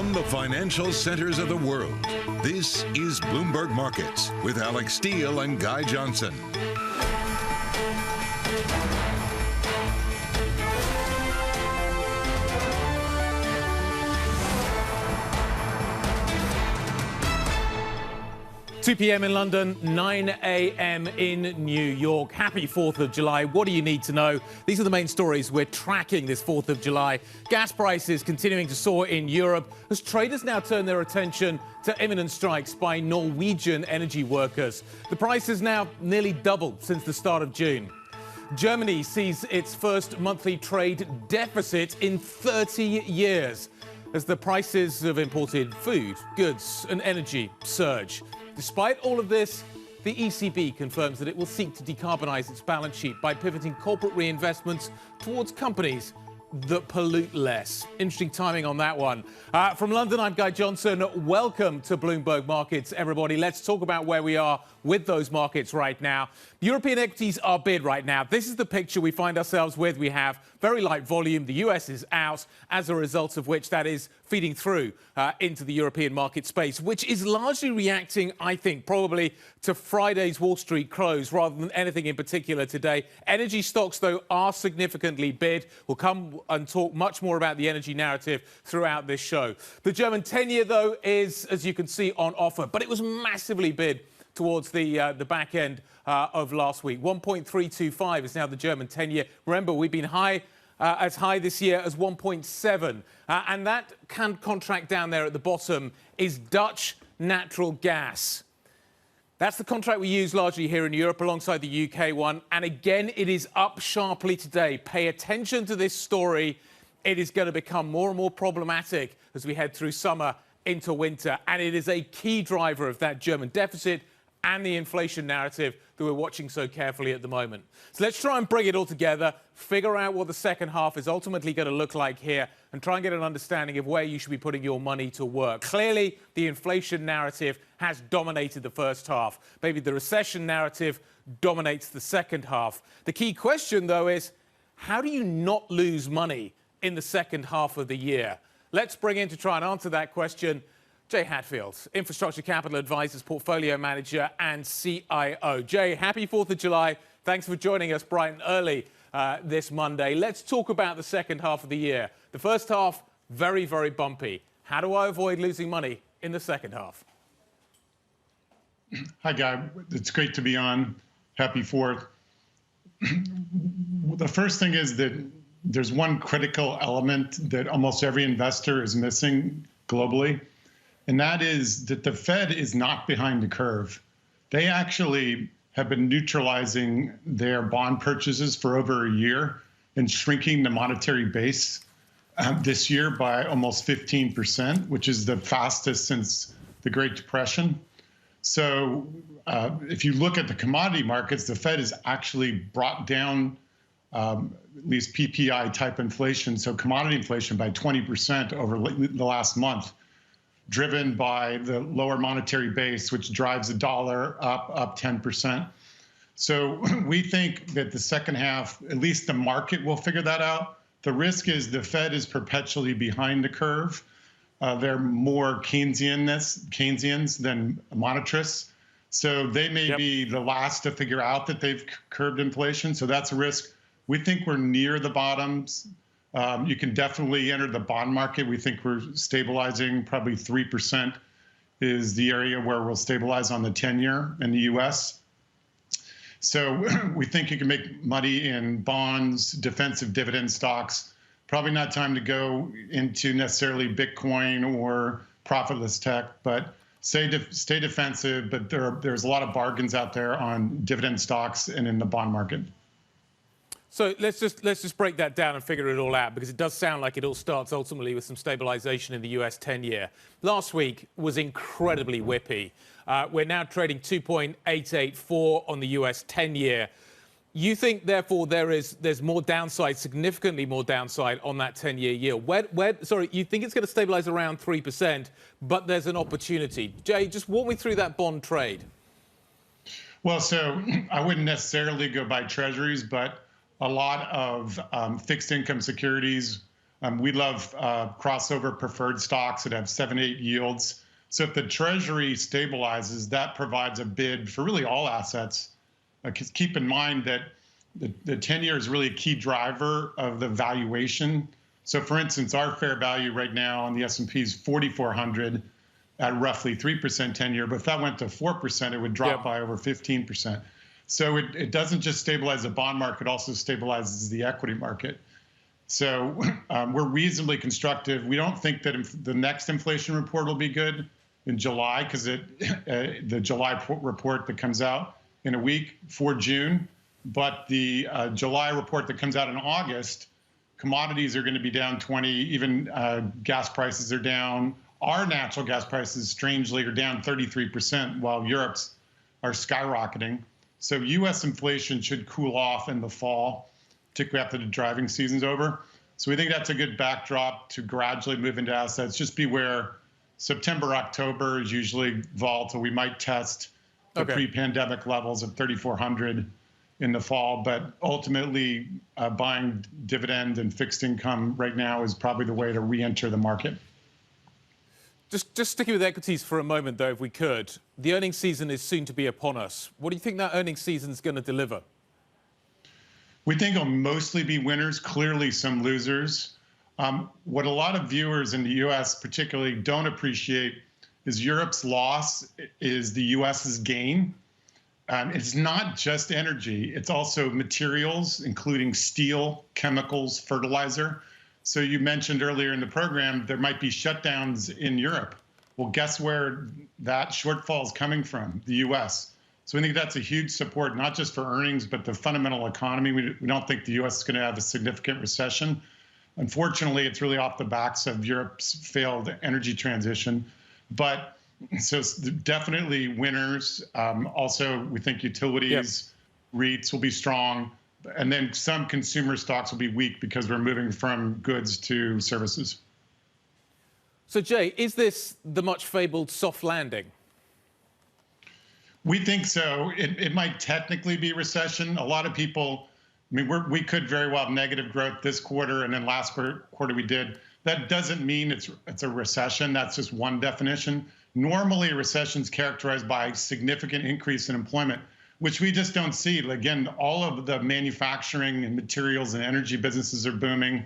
From the financial centers of the world, this is Bloomberg Markets with Alex Steele and Guy Johnson. Two p.m. in London, 9 a.m. in New York. Happy 4th of July. What do you need to know? These are the main stories we're tracking this 4th of July. Gas prices continuing to soar in Europe as traders now turn their attention to imminent strikes by Norwegian energy workers. The price has now nearly doubled since the start of June. Germany sees its first monthly trade deficit in 30 years as the prices of imported food, goods and energy surge. Despite all of this, the ECB confirms that it will seek to decarbonise its balance sheet by pivoting corporate reinvestments towards companies that pollute less. Interesting timing on that one. From London, I'm Guy Johnson. Welcome to Bloomberg Markets, everybody. Let's talk about where we are with those markets right now. European equities are bid right now. This is the picture we find ourselves with. We have very light volume. The US is out, as a result of which that is feeding through into the European market space, which is largely reacting, I think, probably to Friday's Wall Street close rather than anything in particular today. Energy stocks, though, are significantly bid. We'll come and talk much more about the energy narrative throughout this show. The German 10-year, though, is, as you can see, on offer, but it was massively bid towards the back end of last week. 1.325 is now the German 10-year. Remember, we've been as high this year as 1.7. And that contract down there at the bottom is Dutch natural gas. That's the contract we use largely here in Europe alongside the UK one. And again, it is up sharply today. Pay attention to this story. It is going to become more and more problematic as we head through summer into winter. And it is a key driver of that German deficit and the inflation narrative that we're watching so carefully at the moment. So let's try and bring it all together, figure out what the second half is ultimately going to look like here, and try and get an understanding of where you should be putting your money to work. Clearly, the inflation narrative has dominated the first half. Maybe the recession narrative dominates the second half. The key question, though, is how do you not lose money in the second half of the year? Let's bring in to try and answer that question Jay Hatfield, Infrastructure Capital Advisors Portfolio Manager and CIO. Jay, happy 4th of July. Thanks for joining us bright and early this Monday. Let's talk about the second half of the year. The first half, very, very bumpy. How do I avoid losing money in the second half? Hi, Guy. It's great to be on. Happy 4th. The first thing is that there's one critical element that almost every investor is missing globally. And that is that the Fed is not behind the curve. They actually have been neutralizing their bond purchases for over a year and shrinking the monetary base this year by almost 15%, which is the fastest since the Great Depression. So if you look at the commodity markets, the Fed has actually brought down at least PPI type inflation, so commodity inflation by 20% over the last month, driven by the lower monetary base, which drives the dollar up 10%. So we think that the second half, at least the market will figure that out. The risk is the Fed is perpetually behind the curve. They're more Keynesians than monetarists. So they may be the last to figure out that they've curbed inflation. So that's a risk. We think we're near the bottoms. You can definitely enter the bond market. We think we're stabilizing. Probably 3% is the area where we'll stabilize on the 10-year in the U.S. So we think you can make money in bonds, defensive dividend stocks. Probably not time to go into necessarily Bitcoin or profitless tech, but stay defensive. But there's a lot of bargains out there on dividend stocks and in the bond market. So let's just break that down and figure it all out, because it does sound like it all starts ultimately with some stabilization in the US 10-year. Last week was incredibly whippy. We're now trading 2.884 on the US 10-year. You think, therefore, there's more downside, significantly more downside on that 10-year yield. Sorry, you think it's going to stabilize around 3%, but there's an opportunity. Jay, just walk me through that bond trade. Well, so I wouldn't necessarily go buy treasuries, but a lot of fixed income securities We love crossover preferred stocks that have 7-8 yields. So if the Treasury stabilizes, that provides a bid for really all assets. Because keep in mind that the 10-year is really a key driver of the valuation. So for instance, our fair value right now on the S&P is 4,400 at roughly 3% 10-year. But if that went to 4%, it would drop by over 15%. So it doesn't just stabilize the bond market, it also stabilizes the equity market. So we're reasonably constructive. We don't think that the next inflation report will be good in July, because the July report that comes out in a week for June. But the July report that comes out in August, commodities are going to be down 20, even gas prices are down. Our natural gas prices, strangely, are down 33%, while Europe's are skyrocketing. So U.S. inflation should cool off in the fall, particularly after the driving season's over. So we think that's a good backdrop to gradually move into assets. Just beware, September, October is usually volatile. We might test the pre-pandemic levels of 3,400 in the fall, but ultimately buying dividend and fixed income right now is probably the way to re-enter the market. Just sticking with equities for a moment, though, if we could. The earnings season is soon to be upon us. What do you think that earnings season is going to deliver? We think it'll mostly be winners, clearly some losers. What a lot of viewers in the U.S. particularly don't appreciate is Europe's loss is the U.S.'s gain. It's not just energy, it's also materials, including steel, chemicals, fertilizer. So you mentioned earlier in the program, there might be shutdowns in Europe. Well, guess where that shortfall is coming from? The U.S. So we think that's a huge support, not just for earnings, but the fundamental economy. We don't think the U.S. is going to have a significant recession. Unfortunately, it's really off the backs of Europe's failed energy transition. But so definitely winners. Also, we think utilities, REITs will be strong. And then some consumer stocks will be weak because we're moving from goods to services. So, Jay, is this the much fabled soft landing? We think so. It might technically be recession. A lot of people, I mean, we could very well have negative growth this quarter, and then last quarter we did. That doesn't mean it's a recession. That's just one definition. Normally, a recession is characterized by a significant increase in employment, which we just don't see. Again, all of the manufacturing and materials and energy businesses are booming.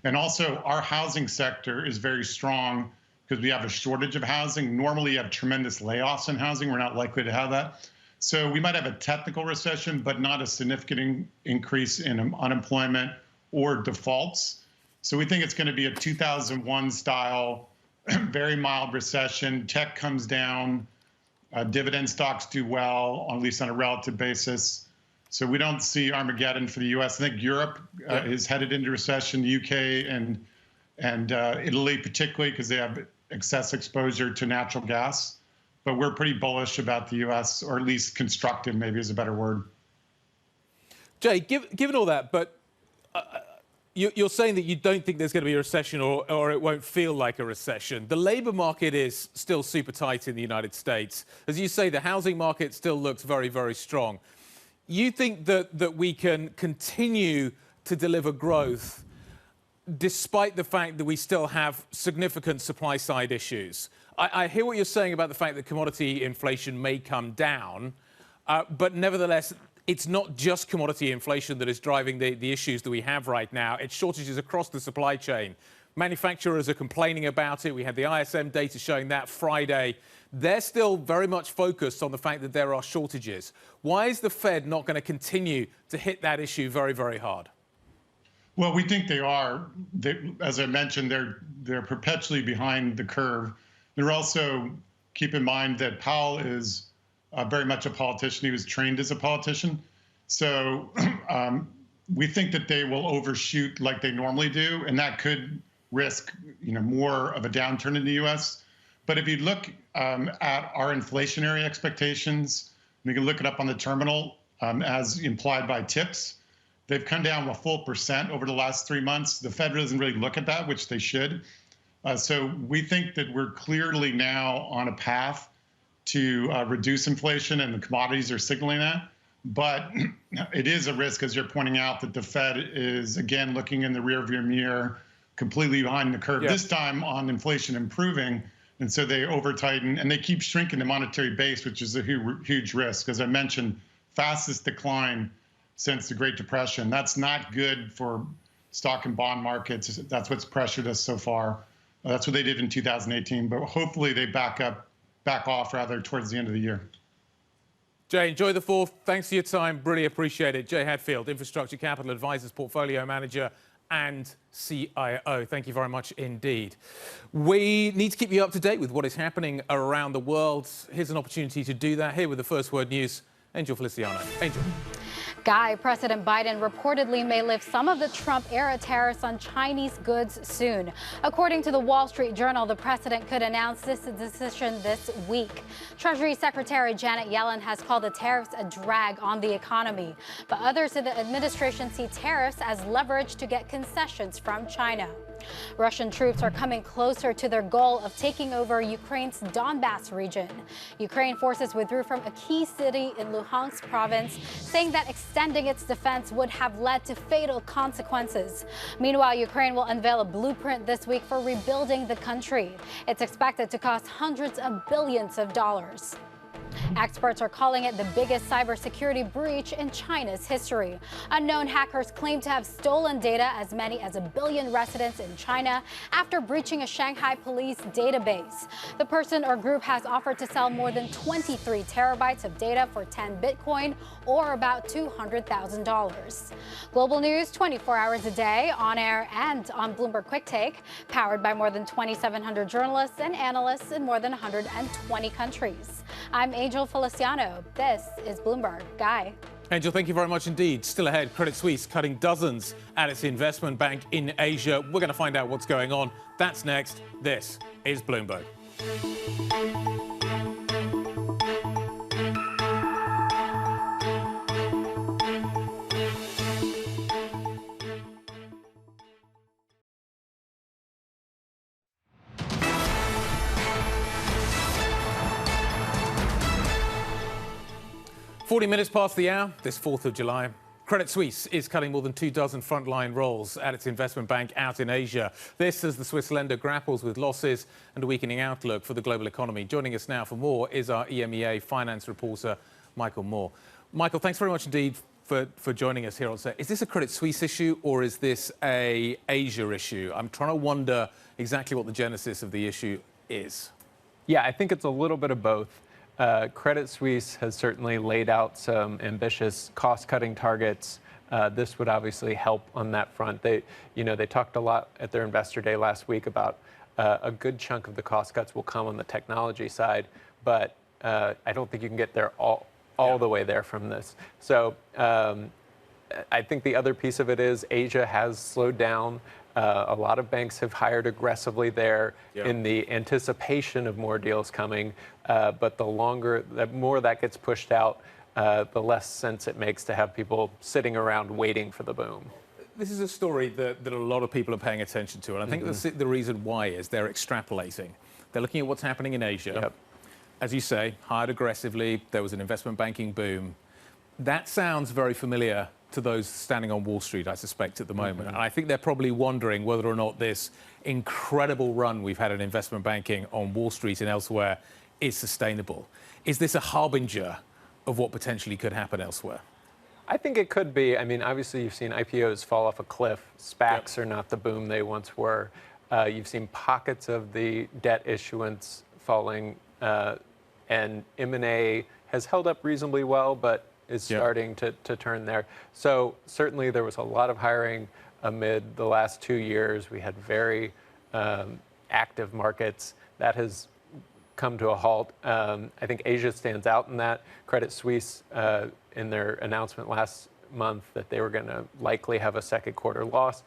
And also, our housing sector is very strong because we have a shortage of housing. Normally, you have tremendous layoffs in housing. We're not likely to have that. So we might have a technical recession, but not a significant increase in unemployment or defaults. So we think it's going to be a 2001 style, very mild recession. Tech comes down. Dividend stocks do well, at least on a relative basis. So we don't see Armageddon for the U.S. I think Europe is headed into recession, the UK and Italy particularly, because they have excess exposure to natural gas. But we're pretty bullish about the U.S., or at least constructive, maybe is a better word. Jay, given all that, but you're saying that you don't think there's going to be a recession, or it won't feel like a recession. The labor market is still super tight in the United States. As you say, the housing market still looks very, very strong. You think that we can continue to deliver growth despite the fact that we still have significant supply side issues? I hear what you're saying about the fact that commodity inflation may come down, but nevertheless, it's not just commodity inflation that is driving the issues that we have right now. It's shortages across the supply chain. Manufacturers are complaining about it. We had the ISM data showing that Friday. They're still very much focused on the fact that there are shortages. Why is the Fed not going to continue to hit that issue very, very hard? Well, we think they are. As I mentioned, they're perpetually behind the curve. They're also, keep in mind that Powell is very much a politician. He was trained as a politician. So we think that they will overshoot like they normally do, and that could risk more of a downturn in the U.S. But if you look at our inflationary expectations, you can look it up on the terminal as implied by TIPS. They've come down a full % over the last 3 months. The Fed doesn't really look at that, which they should. So we think that we're clearly now on a path to reduce inflation, and the commodities are signaling that. But it is a risk, as you're pointing out, that the Fed is, again, looking in the rearview mirror, completely behind the curve. Yeah. This time on inflation improving. And so they over tighten and they keep shrinking the monetary base, which is a huge risk. As I mentioned, fastest decline since the Great Depression. That's not good for stock and bond markets. That's what's pressured us so far. That's what they did in 2018. But hopefully they back off rather towards the end of the year. Jay, enjoy the fourth. Thanks for your time. Really appreciate it. Jay Hadfield, Infrastructure Capital Advisors Portfolio Manager and CIO. Thank you very much indeed. We need to keep you up to date with what is happening around the world. Here's an opportunity to do that. Here with the First Word News, Angel Feliciano. Angel. Guy, President Biden reportedly may lift some of the Trump-era tariffs on Chinese goods soon. According to the Wall Street Journal, the president could announce this decision this week. Treasury Secretary Janet Yellen has called the tariffs a drag on the economy, but others in the administration see tariffs as leverage to get concessions from China. Russian troops are coming closer to their goal of taking over Ukraine's Donbass region. Ukraine forces withdrew from a key city in Luhansk province, saying that extending its defense would have led to fatal consequences. Meanwhile, Ukraine will unveil a blueprint this week for rebuilding the country. It's expected to cost hundreds of billions of dollars. Experts are calling it the biggest cybersecurity breach in China's history. Unknown hackers claim to have stolen data as many as 1 billion residents in China after breaching a Shanghai police database. The person or group has offered to sell more than 23 terabytes of data for 10 Bitcoin, or about $200,000. Global news 24 hours a day, on air and on Bloomberg Quick Take, powered by more than 2,700 journalists and analysts in more than 120 countries. I'm Angel Feliciano. This is Bloomberg. Guy. Angel, thank you very much indeed. Still ahead, Credit Suisse cutting dozens at its investment bank in Asia. We're going to find out what's going on. That's next. This is Bloomberg. 40 minutes past the hour, this 4th of July. Credit Suisse is cutting more than 24 frontline roles at its investment bank out in Asia. This as the Swiss lender grapples with losses and a weakening outlook for the global economy. Joining us now for more is our EMEA finance reporter, Michael Moore. Michael, thanks very much indeed for joining us here on set. Is this a Credit Suisse issue or is this a Asia issue? I'm trying to wonder exactly what the genesis of the issue is. Yeah, I think it's a little bit of both. Credit Suisse has certainly laid out some ambitious cost-cutting targets. This would obviously help on that front. They talked a lot at their investor day last week about a good chunk of the cost cuts will come on the technology side, but I don't think you can get there all the way there from this. So I think the other piece of it is Asia has slowed down. A lot of banks have hired aggressively there in the anticipation of more deals coming. But the more that gets pushed out, the less sense it makes to have people sitting around waiting for the boom. This is a story that a lot of people are paying attention to. And I think the reason why is they're extrapolating. They're looking at what's happening in Asia. Yep. As you say, hired aggressively. There was an investment banking boom. That sounds very familiar to those standing on Wall Street, I suspect, at the moment. And I think they're probably wondering whether or not this incredible run we've had in investment banking on Wall Street and elsewhere is sustainable. Is this a harbinger of what potentially could happen elsewhere? I think it could be. I mean, obviously, you've seen IPOs fall off a cliff. SPACs are not the boom they once were. You've seen pockets of the debt issuance falling, and M&A has held up reasonably well, but is starting to turn there. So certainly there was a lot of hiring amid the last 2 years. We had very active markets. That has come to a halt. I think Asia stands out in that. Credit Suisse, in their announcement last month that they were going to likely have a second quarter loss,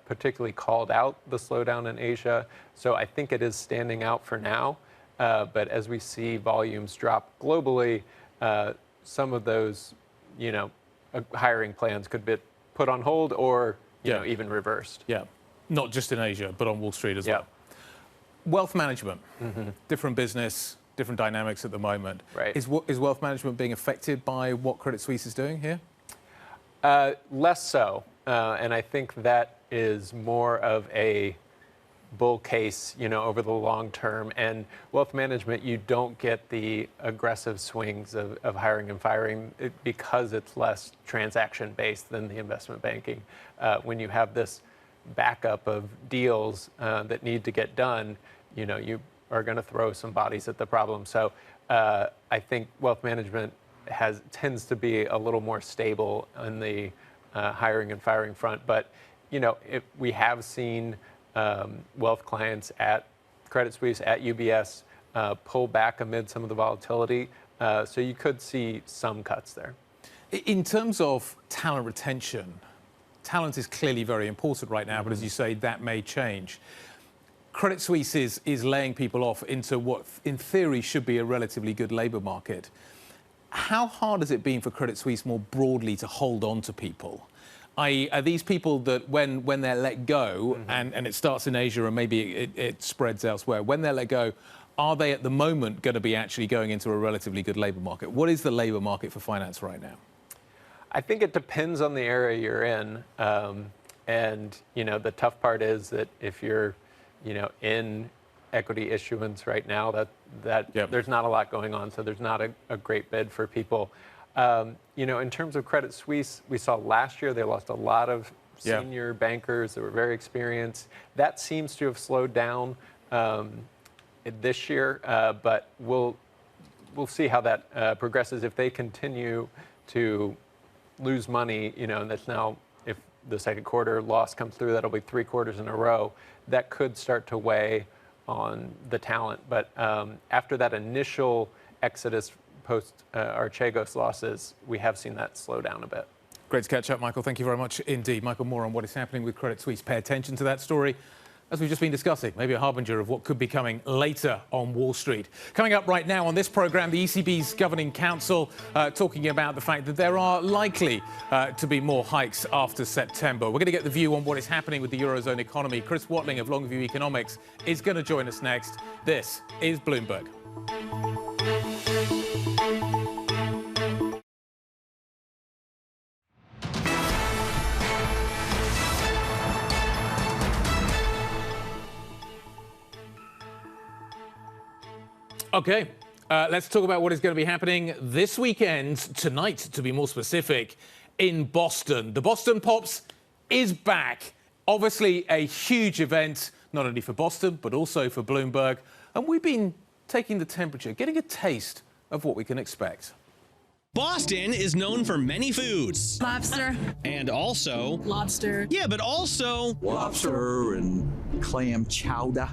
particularly called out the slowdown in Asia. So I think it is standing out for now. But as we see volumes drop globally, some of those, hiring plans could be put on hold or, even reversed. Yeah, not just in Asia, but on Wall Street as well. Wealth management, different business, different dynamics at the moment. Right. Is wealth management being affected by what Credit Suisse is doing here? Less so. And I think that is more of a bull case, over the long term. And wealth management, you don't get the aggressive swings of hiring and firing because it's less transaction-based than the investment banking. When you have this backup of deals that need to get done, you are going to throw some bodies at the problem. So I think wealth management tends to be a little more stable on the hiring and firing front. But, we have seen wealth clients at Credit Suisse, at UBS, pull back amid some of the volatility. So you could see some cuts there. In terms of talent retention, talent is clearly very important right now, but as you say, that may change. Credit Suisse is laying people off into what, in theory, should be a relatively good labour market. How hard has it been for Credit Suisse more broadly to hold on to people? Are these people that when they're let go, and it starts in Asia and maybe it spreads elsewhere, when they're let go, are they at the moment going to be actually going into a relatively good labour market? What is the labour market for finance right now? I think it depends on the area you're in. And, the tough part is that if you're, in equity issuance right now, that Yep. there's not a lot going on, so there's not a great bid for people. In terms of Credit Suisse, we saw last year they lost a lot of senior bankers that were very experienced. That seems to have slowed down this year, but we'll see how that progresses. If they continue to lose money, and that's now, if the second quarter loss comes through, that'll be 3 quarters in a row. That could start to weigh on the talent. But after that initial exodus post Archegos losses, we have seen that slow down a bit. Great to catch up, Michael. Thank you very much indeed. Michael, more on what is happening with Credit Suisse. Pay attention to that story, as we've just been discussing, maybe a harbinger of what could be coming later on Wall Street. Coming up right now on this programme, the ECB's Governing Council talking about the fact that there are likely to be more hikes after September. We're going to get the view on what is happening with the Eurozone economy. Chris Watling of Longview Economics is going to join us next. This is Bloomberg. Okay, let's talk about what is going to be happening this weekend, tonight to be more specific, in Boston. The Boston Pops is back. Obviously a huge event, not only for Boston, but also for Bloomberg. And we've been taking the temperature, getting a taste of what we can expect. Boston is known for many foods. Lobster. And also... Lobster. Yeah, but also... Lobster and clam chowder.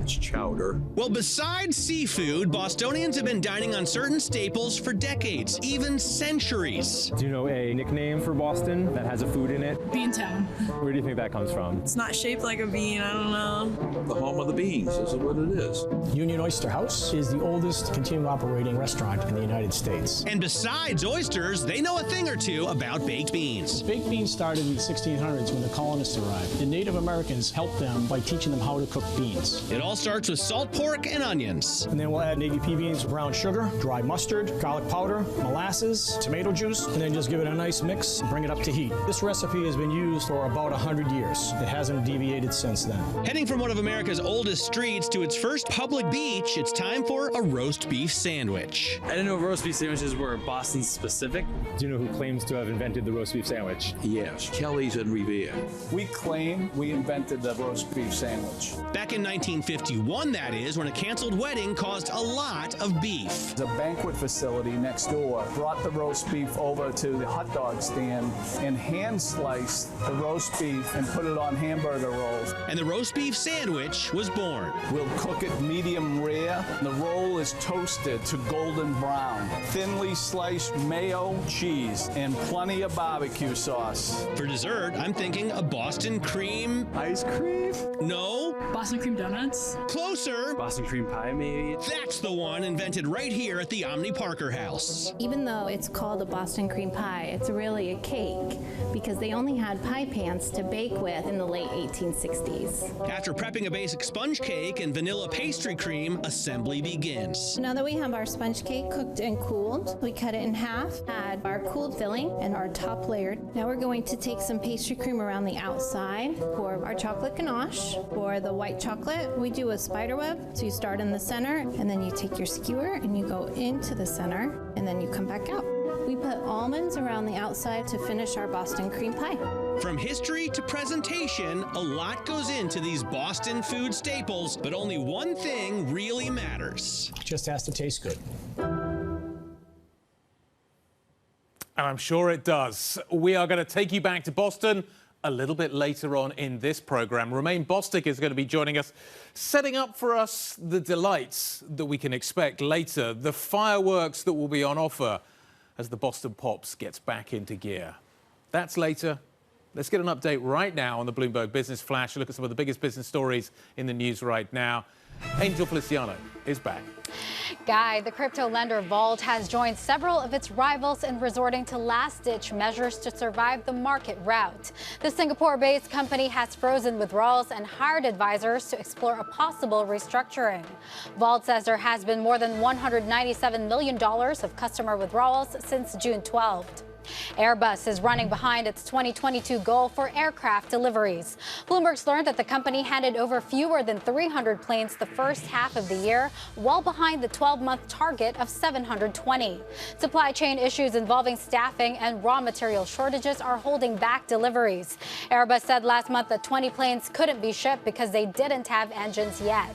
It's chowder. Well, besides seafood, Bostonians have been dining on certain staples for decades, even centuries. Do you know a nickname for Boston that has a food in it? Beantown. Where do you think that comes from? It's not shaped like a bean, I don't know. The home of the beans, this is what it is. Union Oyster House is the oldest continuing operating restaurant in the United States. And besides oysters, they know a thing or two about baked beans. Baked beans started in the 1600s when the colonists arrived. The Native Americans helped them by teaching them how to cook beans. It all starts with salt pork and onions. And then we'll add navy pea beans, brown sugar, dry mustard, garlic powder, molasses, tomato juice, and then just give it a nice mix and bring it up to heat. This recipe has been used for about 100 years. It hasn't deviated since then. Heading from one of America's oldest streets to its first public beach, it's time for a roast beef sandwich. I didn't know roast beef sandwiches were Boston specific. Do you know who claims to have invented the roast beef sandwich? Yes, Kelly's and Revere. We claim we invented the roast beef sandwich. Back in 1951, that is, when a canceled wedding caused a lot of beef. The banquet facility next door brought the roast beef over to the hot dog stand and hand sliced the roast beef and put it on hamburger rolls. And the roast beef sandwich was born. We'll cook it medium rare. The roll is toasted to golden brown. Thinly sliced mayo, cheese, and plenty of barbecue sauce. For dessert, I'm thinking a Boston cream... Ice cream? No. Boston cream donuts. Closer. Boston cream pie, maybe? That's the one invented right here at the Omni Parker House. Even though it's called a Boston cream pie, it's really a cake because they only had pie pans to bake with in the late 1860s. After prepping a basic sponge cake and vanilla pastry cream, assembly begins. Now that we have our sponge cake cooked and cooled, we cut it it in half, add our cooled filling and our top layer. Now we're going to take some pastry cream around the outside for our chocolate ganache. For the white chocolate, we do a spider web. So you start in the center, and then you take your skewer and you go into the center, and then you come back out. We put almonds around the outside to finish our Boston cream pie. From history to presentation, a lot goes into these Boston food staples, but only one thing really matters. Just has to taste good. And I'm sure it does. We are going to take you back to Boston a little bit later on in this program. Romain Bostic is going to be joining us, setting up for us the delights that we can expect later, the fireworks that will be on offer as the Boston Pops gets back into gear. That's later. Let's get an update right now on the Bloomberg Business Flash. Look at some of the biggest business stories in the news right now. Angel Feliciano is back. Guy, the crypto lender Vault has joined several of its rivals in resorting to last-ditch measures to survive the market rout. The Singapore-based company has frozen withdrawals and hired advisors to explore a possible restructuring. Vault says there has been more than $197 million of customer withdrawals since June 12th. Airbus is running behind its 2022 goal for aircraft deliveries. Bloomberg's learned that the company handed over fewer than 300 planes the first half of the year, well behind the 12-month target of 720. Supply chain issues involving staffing and raw material shortages are holding back deliveries. Airbus said last month that 20 planes couldn't be shipped because they didn't have engines yet.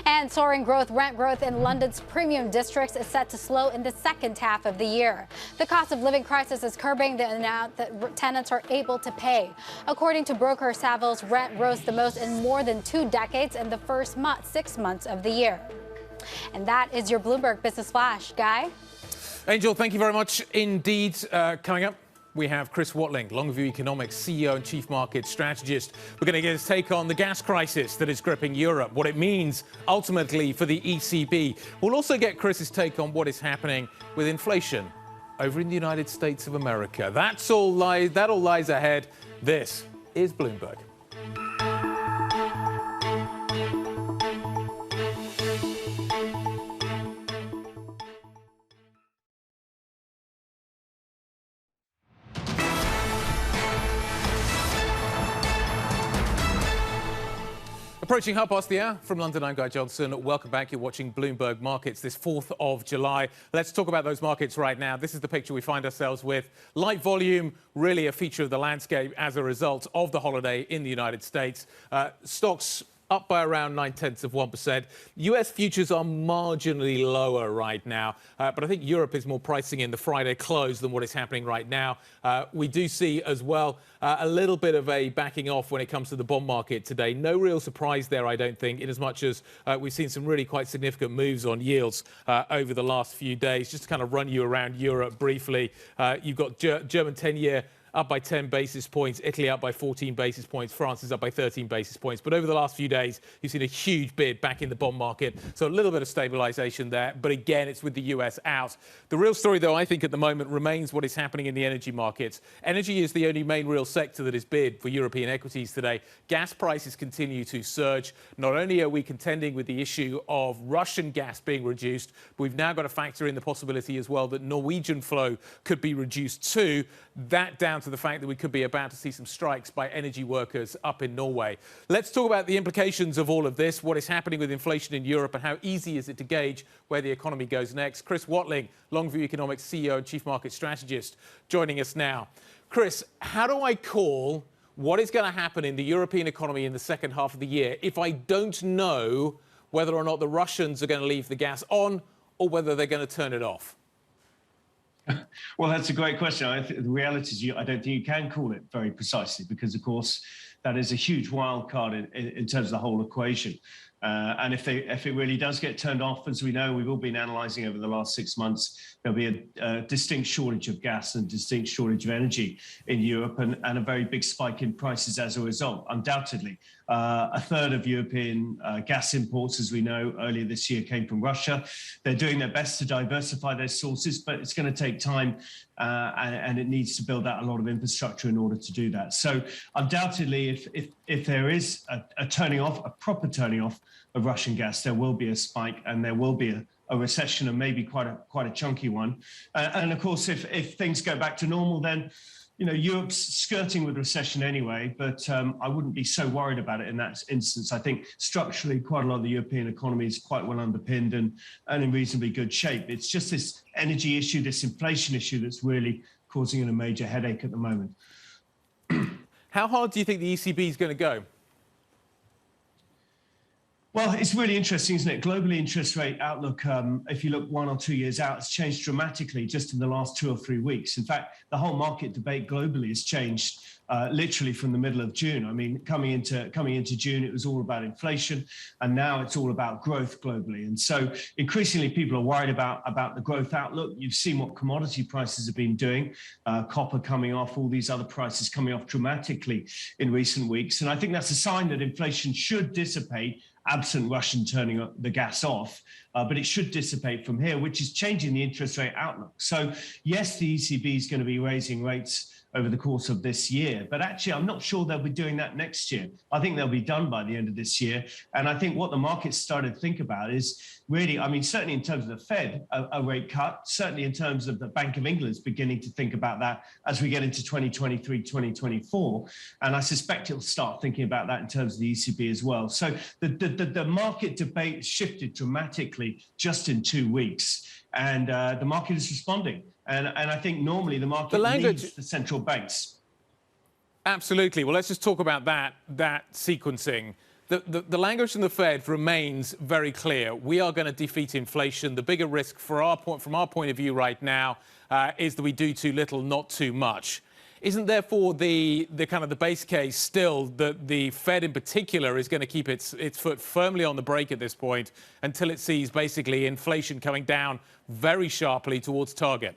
And soaring rent growth in London's premium districts is set to slow in the second half of the year. The cost of living crisis is curbing the amount that tenants are able to pay. According to broker Savills, rent rose the most in more than 2 decades in the first 6 months of the year. And that is your Bloomberg Business Flash. Guy? Angel, thank you very much indeed. Coming up, we have Chris Watling, Longview Economics CEO and Chief Market Strategist. We're going to get his take on the gas crisis that is gripping Europe, what it means ultimately for the ECB. We'll also get Chris's take on what is happening with inflation over in the United States of America. That all lies ahead. This is Bloomberg. Approaching 5:30 from London, I'm Guy Johnson. Welcome back. You're watching Bloomberg Markets this 4th of July. Let's talk about those markets right now. This is the picture we find ourselves with. Light volume, really a feature of the landscape as a result of the holiday in the United States. Stocks up by around 0.9%. US futures are marginally lower right now, but I think Europe is more pricing in the Friday close than what is happening right now. We do see as well a little bit of a backing off when it comes to the bond market today. No real surprise there, I don't think, in as much as we've seen some really quite significant moves on yields over the last few days. Just to kind of run you around Europe briefly, you've got German 10-year up by 10 basis points, Italy up by 14 basis points, France is up by 13 basis points. But over the last few days, you've seen a huge bid back in the bond market. So a little bit of stabilization there. But again, it's with the US out. The real story, though, I think at the moment remains what is happening in the energy markets. Energy is the only main real sector that is bid for European equities today. Gas prices continue to surge. Not only are we contending with the issue of Russian gas being reduced, but we've now got to factor in the possibility as well that Norwegian flow could be reduced too. That down to the fact that we could be about to see some strikes by energy workers up in Norway. Let's talk about the implications of all of this, what is happening with inflation in Europe, and how easy is it to gauge where the economy goes next. Chris Watling, Longview Economics CEO and Chief Market Strategist, joining us now. Chris, how do I call what is going to happen in the European economy in the second half of the year if I don't know whether or not the Russians are going to leave the gas on or whether they're going to turn it off? Well, that's a great question. The reality is I don't think you can call it very precisely because, of course, that is a huge wild card in terms of the whole equation. And if it really does get turned off, as we know, we've all been analysing over the last 6 months, there'll be a distinct shortage of gas and distinct shortage of energy in Europe and a very big spike in prices as a result, undoubtedly. A third of European gas imports, as we know, earlier this year came from Russia. They're doing their best to diversify their sources, but it's going to take time and it needs to build out a lot of infrastructure in order to do that. So undoubtedly, if there is a turning off, a proper turning off of Russian gas, there will be a spike and there will be a recession, and maybe quite a chunky one. And of course, if things go back to normal, then Europe's skirting with recession anyway, but I wouldn't be so worried about it in that instance. I think structurally, quite a lot of the European economy is quite well underpinned and in reasonably good shape. It's just this energy issue, this inflation issue that's really causing it a major headache at the moment. How hard do you think the ECB is going to go? Well, it's really interesting, isn't it? Globally, interest rate outlook, if you look 1 or 2 years out, it's changed dramatically just in the last 2 or 3 weeks. In fact, the whole market debate globally has changed literally from the middle of June. I mean, coming into June, it was all about inflation, and now it's all about growth globally. And so increasingly, people are worried about the growth outlook. You've seen what commodity prices have been doing, copper coming off, all these other prices coming off dramatically in recent weeks. And I think that's a sign that inflation should dissipate, absent Russian turning the gas off, but it should dissipate from here, which is changing the interest rate outlook. So yes, the ECB is going to be raising rates over the course of this year, but actually I'm not sure they'll be doing that next year. I think they'll be done by the end of this year. And I think what the market's started to think about is really, I mean, certainly in terms of the Fed, a rate cut, certainly in terms of the Bank of England's beginning to think about that as we get into 2023, 2024. And I suspect it'll start thinking about that in terms of the ECB as well. So the market debate shifted dramatically just in 2 weeks. And the market is responding. And I think normally the market needs the central banks. Absolutely. Well, let's just talk about that sequencing. The language from the Fed remains very clear. We are going to defeat inflation. The bigger risk from our point of view right now is that we do too little, not too much. Isn't therefore the kind of the base case still that the Fed in particular is going to keep its foot firmly on the brake at this point until it sees basically inflation coming down very sharply towards target?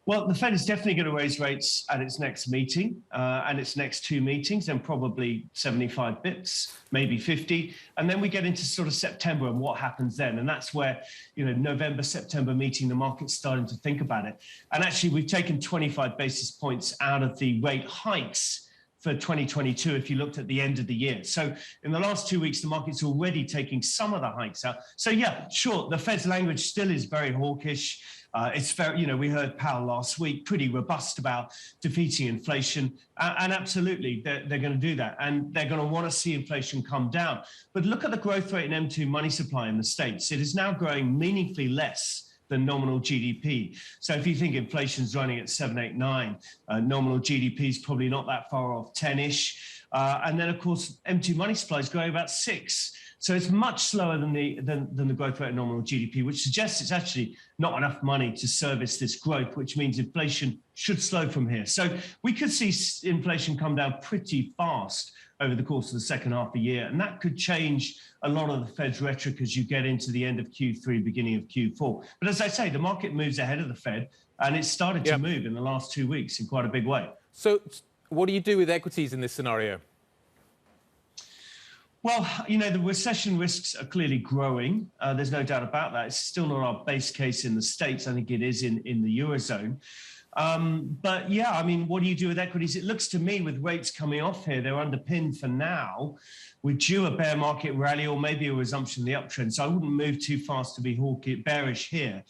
Well, the Fed is definitely going to raise rates at its next meeting and its next 2 meetings, and probably 75 bips, maybe 50. And then we get into sort of September and what happens then. And that's where, November, September meeting, the market's starting to think about it. And actually, we've taken 25 basis points out of the rate hikes for 2022 if you looked at the end of the year. So in the last 2 weeks, the market's already taking some of the hikes out. So yeah, sure, the Fed's language still is very hawkish. It's very, we heard Powell last week, pretty robust about defeating inflation. And absolutely, they're going to do that. And they're going to want to see inflation come down. But look at the growth rate in M2 money supply in the States. It is now growing meaningfully less than nominal GDP. So if you think inflation's running at 7, 8, 9, nominal GDP is probably not that far off, 10-ish. And then, of course, M2 money supply is growing about 6. So it's much slower than the growth rate of nominal GDP, which suggests it's actually not enough money to service this growth, which means inflation should slow from here. So we could see inflation come down pretty fast over the course of the second half of the year. And that could change a lot of the Fed's rhetoric as you get into the end of Q3, beginning of Q4. But as I say, the market moves ahead of the Fed, and it's started to move in the last 2 weeks in quite a big way. So what do you do with equities in this scenario? Well, the recession risks are clearly growing. There's no doubt about that. It's still not our base case in the States. I think it is in the Eurozone. But yeah, I mean, what do you do with equities? It looks to me with rates coming off here, they're underpinned for now. We're due a bear market rally or maybe a resumption of the uptrend. So I wouldn't move too fast to be bearish here.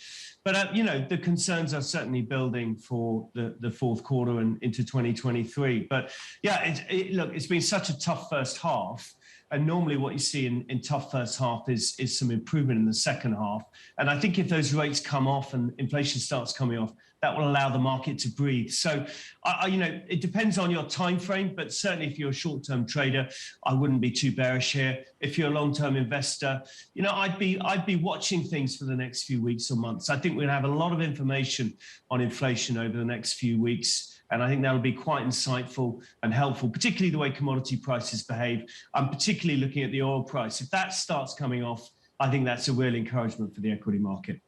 But, the concerns are certainly building for the fourth quarter and into 2023. But yeah, look, it's been such a tough first half. And normally what you see in tough first half is some improvement in the second half. And I think if those rates come off and inflation starts coming off, that will allow the market to breathe. So, it depends on your time frame, but certainly if you're a short-term trader, I wouldn't be too bearish here. If you're a long-term investor, I'd be watching things for the next few weeks or months. I think we'll have a lot of information on inflation over the next few weeks. And I think that'll be quite insightful and helpful, particularly the way commodity prices behave. I'm particularly looking at the oil price. If that starts coming off, I think that's a real encouragement for the equity market.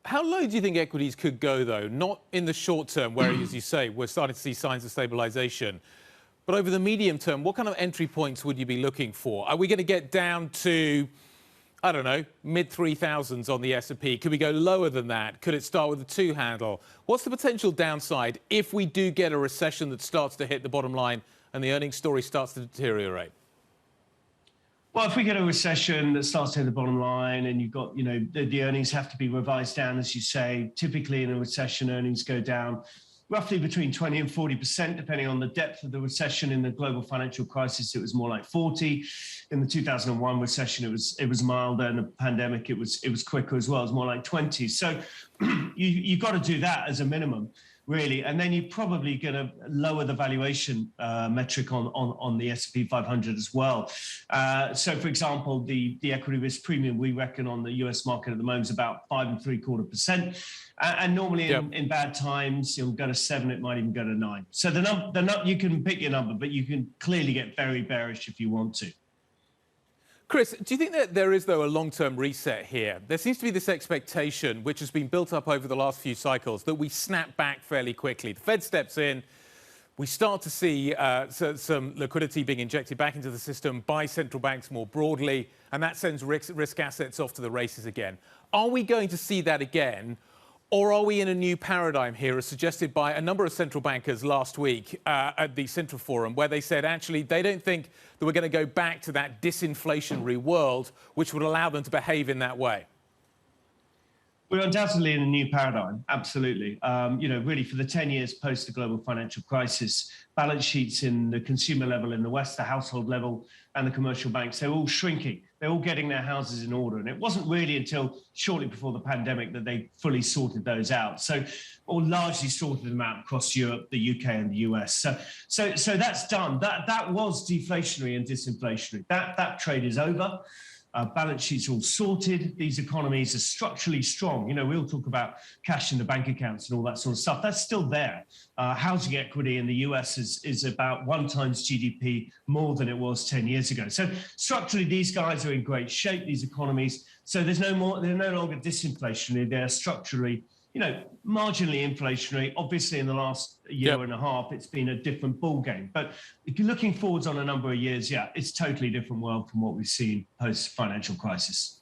How low do you think equities could go, though? Not in the short term, where, as you say, we're starting to see signs of stabilization. But over the medium term, what kind of entry points would you be looking for? Are we going to get down to, I don't know, mid-3000s on the S&P? Could we go lower than that? Could it start with a 2 handle? What's the potential downside if we do get a recession that starts to hit the bottom line and the earnings story starts to deteriorate? Well, if we get a recession that starts to hit the bottom line and you've got, the earnings have to be revised down, as you say, typically in a recession, earnings go down roughly between 20 and 40%, depending on the depth of the recession. In the global financial crisis, it was more like 40. In the 2001 recession, it was milder. In the pandemic, it was quicker as well. It was more like 20. So you've got to do that as a minimum, really. And then you're probably going to lower the valuation metric on the S&P 500 as well. So, for example, the equity risk premium we reckon on the US market at the moment is about 5.75%. And normally in bad times, you'll go to 7, it might even go to 9. So you can pick your number, but you can clearly get very bearish if you want to. Chris, do you think that there is, though, a long-term reset here? There seems to be this expectation, which has been built up over the last few cycles, that we snap back fairly quickly. The Fed steps in. We start to see some liquidity being injected back into the system by central banks more broadly, and that sends risk assets off to the races again. Are we going to see that again? Or are we in a new paradigm here, as suggested by a number of central bankers last week at the Central Forum, where they said, actually, they don't think that we're going to go back to that disinflationary world, which would allow them to behave in that way? We're undoubtedly in a new paradigm, absolutely. Really for the 10 years post the global financial crisis, balance sheets in the consumer level in the West, the household level, and the commercial banks, they're all shrinking. They're all getting their houses in order. And it wasn't really until shortly before the pandemic that they fully sorted those out. Or largely sorted them out across Europe, the UK, and the US. So that's done. That was deflationary and disinflationary. That trade is over. Balance sheets are all sorted. These economies are structurally strong. We all talk about cash in the bank accounts and all that sort of stuff. That's still there. Housing equity in the US is about 1 times GDP more than it was 10 years ago. So structurally, these guys are in great shape, these economies. So they're no longer disinflationary. They're structurally, marginally inflationary. Obviously, in the last year and a half, it's been a different ball game. But if you're looking forwards on a number of years, it's a totally different world from what we've seen post-financial crisis.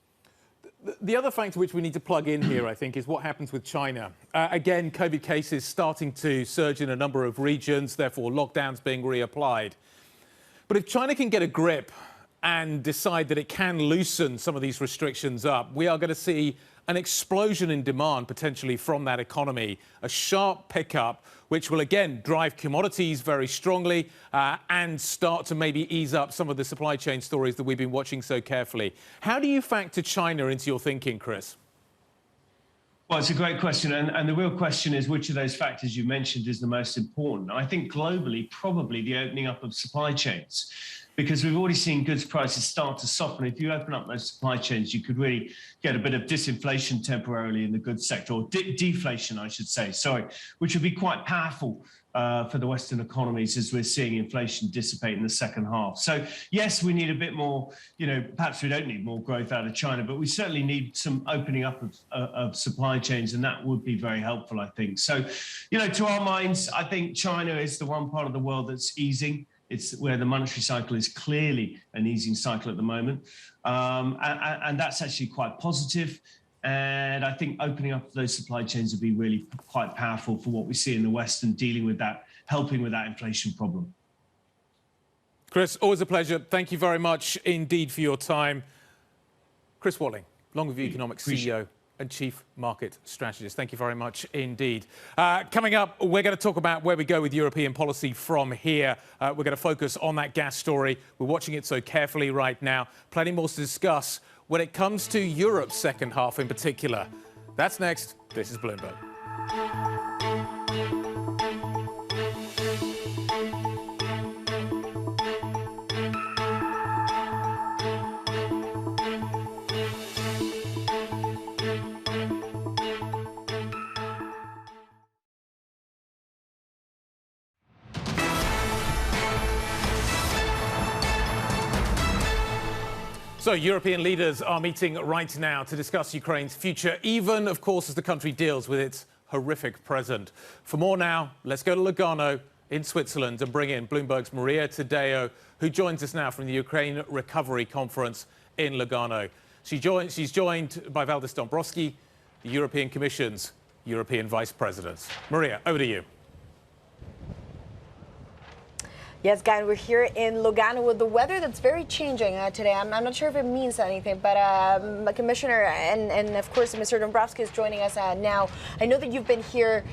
The other factor which we need to plug in here, I think, is what happens with China. Again, COVID cases starting to surge in a number of regions, therefore lockdowns being reapplied. But if China can get a grip and decide that it can loosen some of these restrictions up, we are going to see an explosion in demand potentially from that economy, a sharp pickup, which will again drive commodities very strongly and start to maybe ease up some of the supply chain stories that we've been watching so carefully. How do you factor China into your thinking, Chris? Well, it's a great question. And the real question is, which of those factors you mentioned is the most important? I think globally, probably the opening up of supply chains, because we've already seen goods prices start to soften. If you open up those supply chains, you could really get a bit of disinflation temporarily in the goods sector, or deflation, I should say, which would be quite powerful for the Western economies as we're seeing inflation dissipate in the second half. So, yes, we need a bit more, perhaps we don't need more growth out of China, but we certainly need some opening up of supply chains, and that would be very helpful, I think. So, to our minds, I think China is the one part of the world that's easing. It's where the monetary cycle is clearly an easing cycle at the moment. And that's actually quite positive. And I think opening up those supply chains would be really quite powerful for what we see in the West and dealing with that, helping with that inflation problem. Chris, always a pleasure. Thank you very much indeed for your time. Chris Watling, Longview Economics CEO and Chief Market Strategist. Thank you very much indeed. Coming up, we're going to talk about where we go with European policy from here. We're going to focus on that gas story. We're watching it so carefully right now. Plenty more to discuss when it comes to Europe's second half in particular. That's next. This is Bloomberg. So European leaders are meeting right now to discuss Ukraine's future, even, of course, as the country deals with its horrific present. For more now, let's go to Lugano in Switzerland and bring in Bloomberg's Maria Tadeo, who joins us now from the Ukraine Recovery Conference in Lugano. She's joined by Valdis Dombrovskis, the European Commission's European Vice President. Maria, over to you. Yes, Guy, we're here in Lugano with the weather that's very changing today. I'm not sure if it means anything, but Commissioner and of course, Mr. Dombrovskis is joining us now. I know that you've been here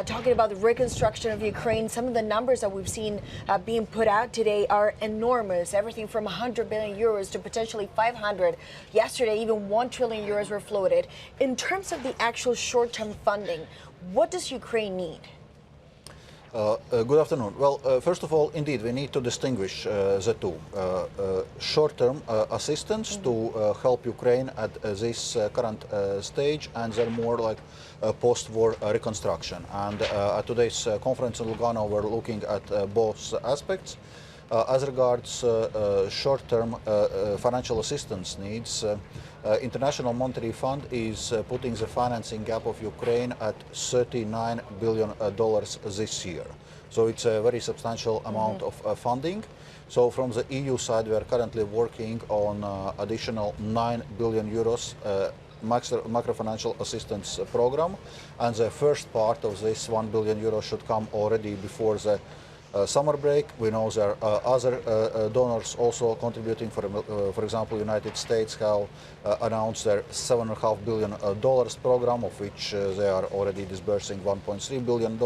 talking about the reconstruction of Ukraine. Some of the numbers that we've seen being put out today are enormous. Everything from 100 billion euros to potentially 500. Yesterday, even 1 trillion euros were floated. In terms of the actual short-term funding, what does Ukraine need? Good afternoon. Well, first of all, indeed, we need to distinguish the two. Short-term assistance to help Ukraine at this current stage, and then more like post-war reconstruction. And at today's conference in Lugano, we're looking at both aspects. As regards short-term financial assistance needs, International Monetary Fund is putting the financing gap of Ukraine at $39 billion this year. So it's a very substantial amount of funding. So from the EU side, we are currently working on additional 9 billion euros macro-financial assistance program. And the first part of this 1 billion euros should come already before the summer break. We know there are other donors also contributing. For example, United States have announced their $7.5 billion program, of which they are already disbursing $1.3 billion.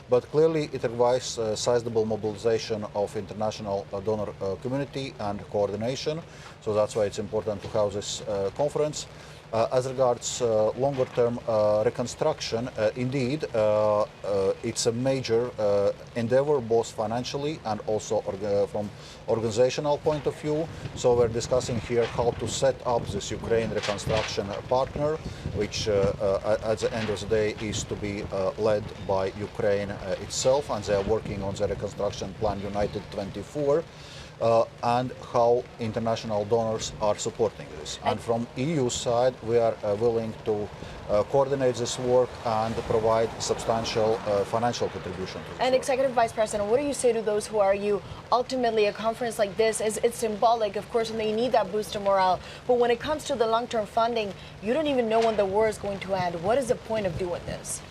But clearly it requires sizable mobilization of international donor community and coordination. So that's why it's important to have this conference. As regards longer-term reconstruction, indeed, it's a major endeavor, both financially and also from organizational point of view. So we're discussing here how to set up this Ukraine reconstruction partner, which at the end of the day is to be led by Ukraine itself, and they are working on the reconstruction plan United 24. And how international donors are supporting this. And from EU side, we are willing to coordinate this work and provide substantial financial contribution to this And work. Executive Vice President, what do you say to those who argue ultimately a conference like this it's symbolic, of course, and they need that boost of morale. But when it comes to the long-term funding, you don't even know when the war is going to end. What is the point of doing this?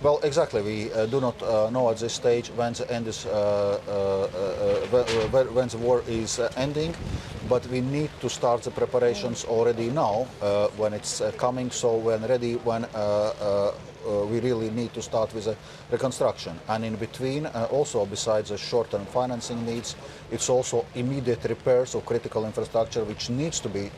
Well, exactly. We do not know at this stage when the end is, when the war is ending, but we need to start the preparations already now when it's coming. So when ready, when we really need to start with a reconstruction. And in between, also besides the short-term financing needs, it's also immediate repairs of critical infrastructure which needs to be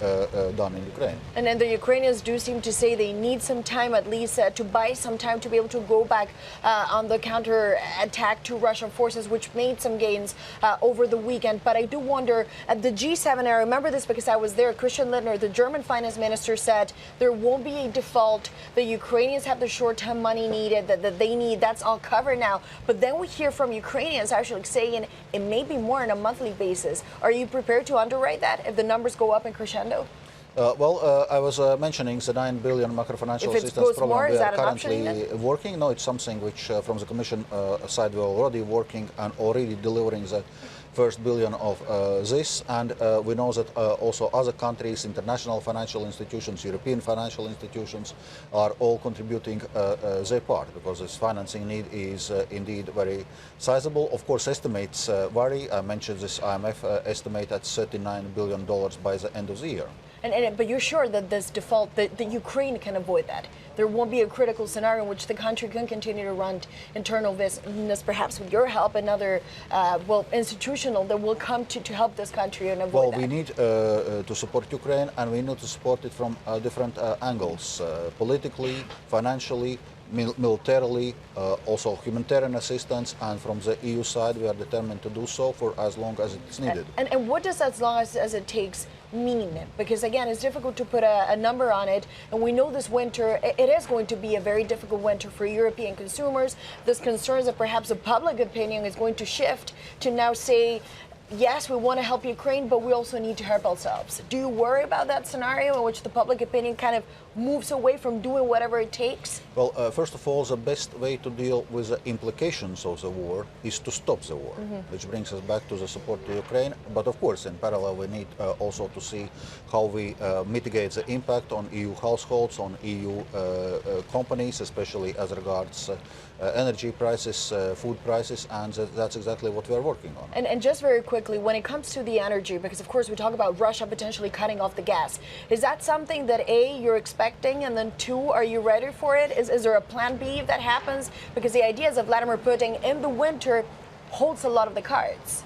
done in Ukraine. And then the Ukrainians do seem to say they need some time, at least to buy some time to be able to go back on the counter-attack to Russian forces, which made some gains over the weekend. But I do wonder, at the G7, I remember this because I was there, Christian Lindner, the German finance minister, said there won't be a default. The Ukrainians have the short-term money needed, that they need. That's all covered now. But then we hear from Ukrainians actually saying it may be more on a monthly basis. Are you prepared to underwrite that if the numbers go up in crescendo? I was mentioning the 9 billion macro-financial assistance program we are currently working. No, it's something which from the Commission side we're already working and already delivering the first billion of this. And we know that also other countries, international financial institutions, European financial institutions are all contributing their part, because this financing need is indeed very sizable. Of course, estimates vary. I mentioned this IMF estimate at $39 billion by the end of the year. But you're sure that this default, that Ukraine can avoid that? There won't be a critical scenario in which the country can continue to run internal business, perhaps with your help and other, institutional that will come to help this country and avoid that? We need to support Ukraine, and we need to support it from different angles, politically, financially, militarily, also humanitarian assistance, and from the EU side we are determined to do so for as long as it's needed. And what does as long as it takes mean? Because again, it's difficult to put a number on it, and we know this winter, it is going to be a very difficult winter for European consumers. There's concerns that perhaps the public opinion is going to shift to now say, yes, we want to help Ukraine, but we also need to help ourselves. Do you worry about that scenario in which the public opinion kind of moves away from doing whatever it takes? Well, first of all, the best way to deal with the implications of the war is to stop the war, which brings us back to the support to Ukraine. But of course, in parallel, we need also to see how we mitigate the impact on EU households, on EU companies, especially as regards energy prices, food prices, and that's exactly what we're working on. And just very quickly, when it comes to the energy, because of course we talk about Russia potentially cutting off the gas, is that something that A, you're expecting, and then 2, are you ready for it? Is there a plan B if that happens? Because the idea is that Vladimir Putin in the winter holds a lot of the cards.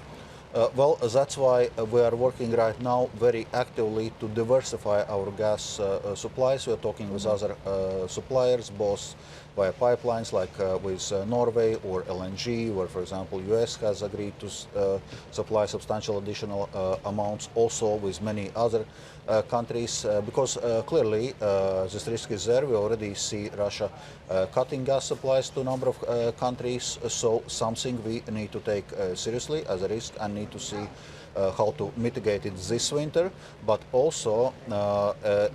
Well, that's why we are working right now very actively to diversify our gas supplies. We're talking with other suppliers, both via pipelines like with Norway or LNG, where, for example, US has agreed to supply substantial additional amounts, also with many other countries, because clearly this risk is there. We already see Russia cutting gas supplies to a number of countries, so something we need to take seriously as a risk and need to see how to mitigate it this winter, but also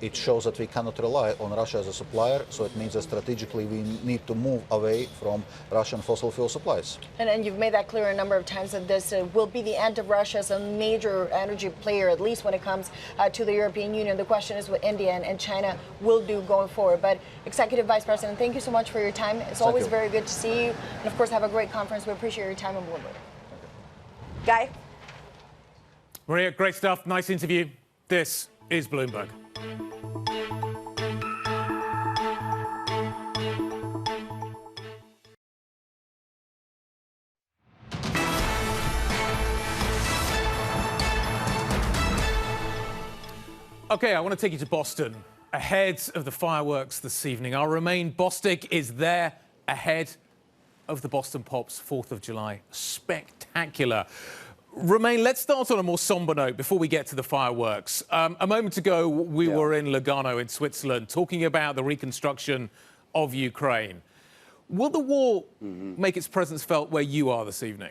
it shows that we cannot rely on Russia as a supplier, so it means that strategically we need to move away from Russian fossil fuel supplies. And you've made that clear a number of times that this will be the end of Russia as a major energy player, at least when it comes to the European Union. The question is what India and China will do going forward. But Executive Vice President, thank you so much for your time. It's always very good to see you. And of course, have a great conference. We appreciate your time on Bloomberg. Guy? Maria, great stuff. Nice interview. This is Bloomberg. Okay, I want to take you to Boston ahead of the fireworks this evening. Our Romain Bostic is there ahead of the Boston Pops 4th of July. Spectacular. Romain, let's start on a more somber note before we get to the fireworks. A moment ago, we were in Lugano in Switzerland talking about the reconstruction of Ukraine. Will the war make its presence felt where you are this evening?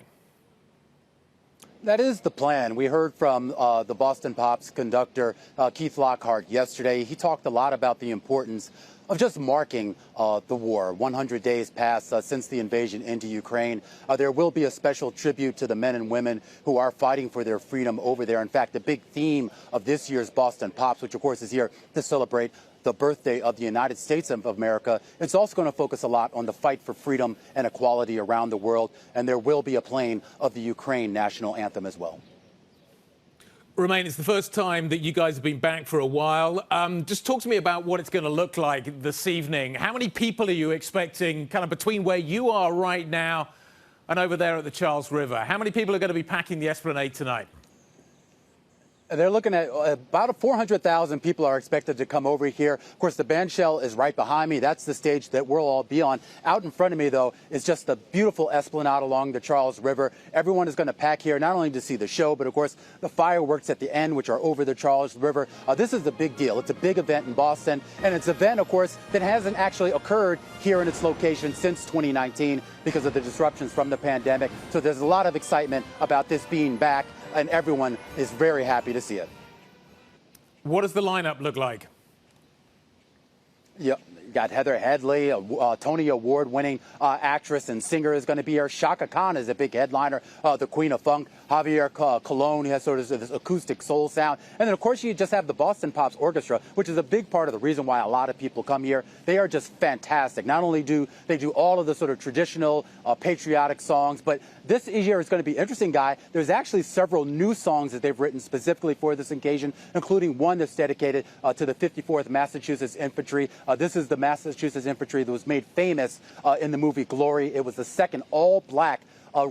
That is the plan. We heard from the Boston Pops conductor, Keith Lockhart, yesterday. He talked a lot about the importance of just marking the war. 100 days passed since the invasion into Ukraine. There will be a special tribute to the men and women who are fighting for their freedom over there. In fact, the big theme of this year's Boston Pops, which of course is here to celebrate the birthday of the United States of America, it's also going to focus a lot on the fight for freedom and equality around the world. And there will be a playing of the Ukraine national anthem as well. Romain, it's the first time that you guys have been back for a while. Just talk to me about what it's going to look like this evening. How many people are you expecting kind of between where you are right now and over there at the Charles River? How many people are going to be packing the Esplanade tonight? They're looking at about 400,000 people are expected to come over here. Of course, the bandshell is right behind me. That's the stage that we'll all be on. Out in front of me, though, is just the beautiful esplanade along the Charles River. Everyone is going to pack here, not only to see the show, but, of course, the fireworks at the end, which are over the Charles River. This is a big deal. It's a big event in Boston, and it's an event, of course, that hasn't actually occurred here in its location since 2019 because of the disruptions from the pandemic. So there's a lot of excitement about this being back, and everyone is very happy to see it. What does the lineup look like? Yeah, got Heather Headley, a Tony Award-winning actress and singer, is going to be here. Shaka Khan is a big headliner, the Queen of Funk. Javier Colon, who has sort of this acoustic soul sound. And then, of course, you just have the Boston Pops Orchestra, which is a big part of the reason why a lot of people come here. They are just fantastic. Not only do they do all of the sort of traditional patriotic songs, but this year is going to be interesting, Guy. There's actually several new songs that they've written specifically for this occasion, including one that's dedicated to the 54th Massachusetts Infantry. This is the Massachusetts Infantry that was made famous in the movie Glory. It was the second all-black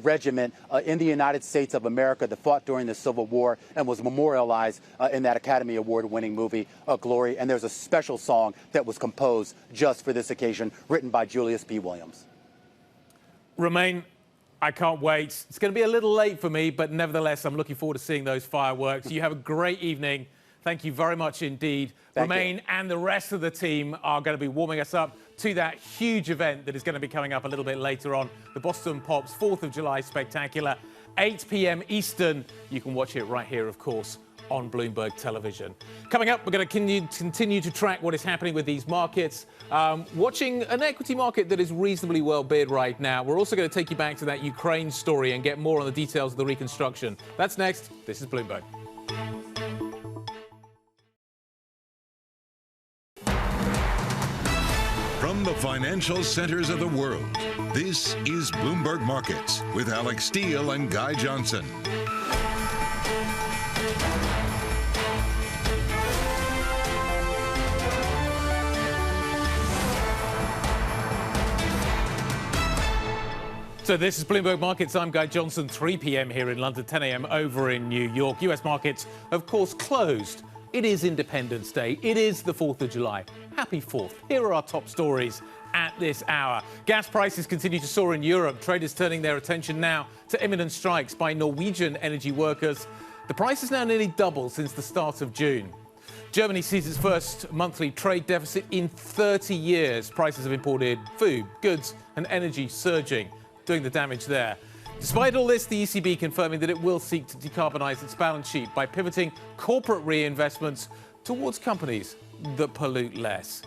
regiment in the United States of America that fought during the Civil War and was memorialized in that Academy Award-winning movie, Glory. And there's a special song that was composed just for this occasion, written by Julius P. Williams. Romain, I can't wait. It's going to be a little late for me, but nevertheless, I'm looking forward to seeing those fireworks. You have a great evening. Thank you very much indeed. Romain and the rest of the team are going to be warming us up to that huge event that is going to be coming up a little bit later on. The Boston Pops 4th of July Spectacular, 8 p.m. Eastern. You can watch it right here, of course, on Bloomberg Television. Coming up, we're going to continue to track what is happening with these markets, watching an equity market that is reasonably well bid right now. We're also going to take you back to that Ukraine story and get more on the details of the reconstruction. That's next. This is Bloomberg. From the financial centers of the world, this is Bloomberg Markets with Alex Steele and Guy Johnson. So this is Bloomberg Markets. I'm Guy Johnson. 3 p.m. here in London, 10 a.m. over in New York. US markets, of course, closed. It is Independence Day. It is the 4th of July. Happy 4th. Here are our top stories at this hour. Gas prices continue to soar in Europe. Traders turning their attention now to imminent strikes by Norwegian energy workers. The price has now nearly doubled since the start of June. Germany sees its first monthly trade deficit in 30 years. Prices of imported food, goods and energy surging, doing the damage there. Despite all this, the ECB confirming that it will seek to decarbonise its balance sheet by pivoting corporate reinvestments towards companies that pollute less.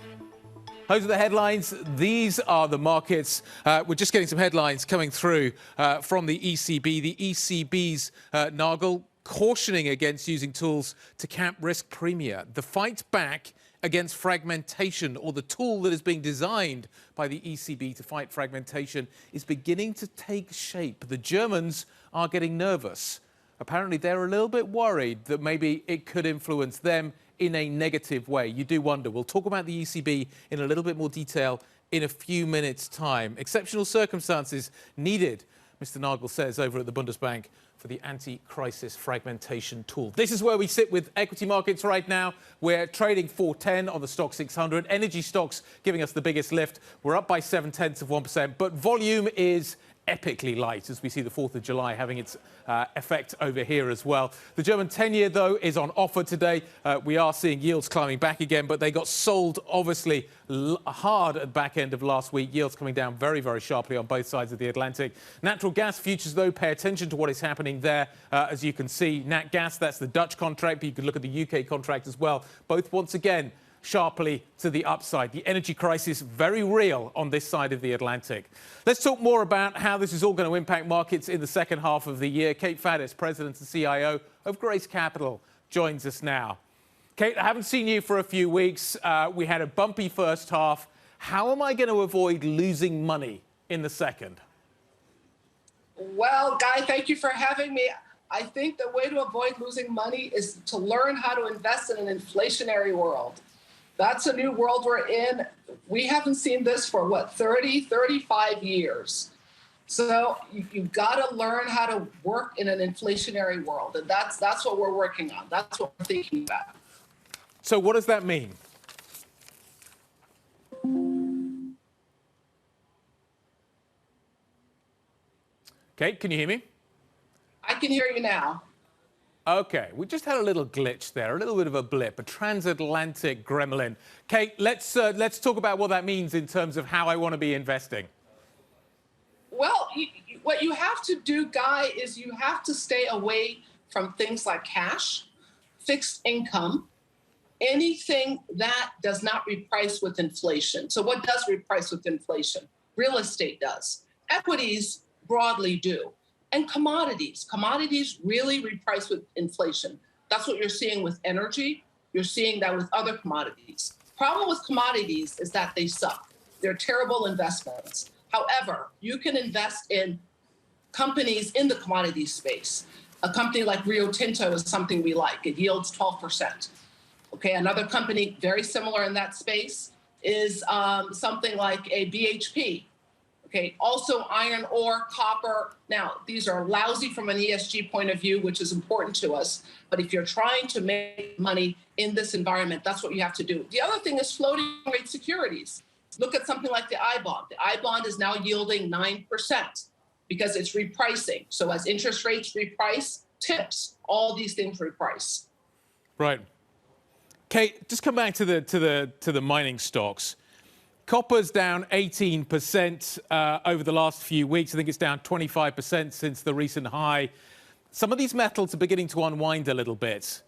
Those are the headlines. These are the markets. We're just getting some headlines coming through from the ECB. The ECB's Nagel cautioning against using tools to cap risk premia. The fight back against fragmentation, or the tool that is being designed by the ECB to fight fragmentation, is beginning to take shape. The Germans are getting nervous. Apparently, they're a little bit worried that maybe it could influence them in a negative way. You do wonder. We'll talk about the ECB in a little bit more detail in a few minutes' time. Exceptional circumstances needed, Mr. Nagel says over at the Bundesbank, for the anti-crisis fragmentation tool. This is where we sit with equity markets right now. We're trading 410 on the stock 600. Energy stocks giving us the biggest lift. We're up by 0.7%, but volume is epically light as we see the 4th of July having its effect over here as well. The German 10-year, though, is on offer today. We are seeing yields climbing back again, but they got sold, obviously, hard at the back end of last week. Yields coming down very, very sharply on both sides of the Atlantic. Natural gas futures, though, pay attention to what is happening there. As you can see, Nat Gas, that's the Dutch contract, but you can look at the UK contract as well. Both, once again, sharply to the upside. The energy crisis, very real on this side of the Atlantic. Let's talk more about how this is all going to impact markets in the second half of the year. Kate Faddis, President and CIO of Grace Capital, joins us now. Kate, I haven't seen you for a few weeks. We had a bumpy first half. How am I going to avoid losing money in the second? Well, Guy, thank you for having me. I think the way to avoid losing money is to learn how to invest in an inflationary world. That's a new world we're in. We haven't seen this for, 30, 35 years. So you've got to learn how to work in an inflationary world. And that's what we're working on. That's what we're thinking about. So what does that mean? Kate, can you hear me? I can hear you now. Okay, we just had a little glitch there, a little bit of a blip, a transatlantic gremlin. Kate, let's talk about what that means in terms of how I want to be investing. Well, what you have to do, Guy, is you have to stay away from things like cash, fixed income, anything that does not reprice with inflation. So what does reprice with inflation? Real estate does. Equities broadly do. And commodities. Commodities really reprice with inflation. That's what you're seeing with energy. You're seeing that with other commodities. Problem with commodities is that they suck. They're terrible investments. However, you can invest in companies in the commodity space. A company like Rio Tinto is something we like. It yields 12%. Okay, another company very similar in that space is something like a BHP. Okay, also iron ore, copper. Now, these are lousy from an ESG point of view, which is important to us. But if you're trying to make money in this environment, that's what you have to do. The other thing is floating rate securities. Look at something like the I-bond. The I-bond is now yielding 9% because it's repricing. So as interest rates reprice, tips, all these things reprice. Right. Kate, just come back to the mining stocks. Copper's down 18% over the last few weeks. I think it's down 25% since the recent high. Some of these metals are beginning to unwind a little bit.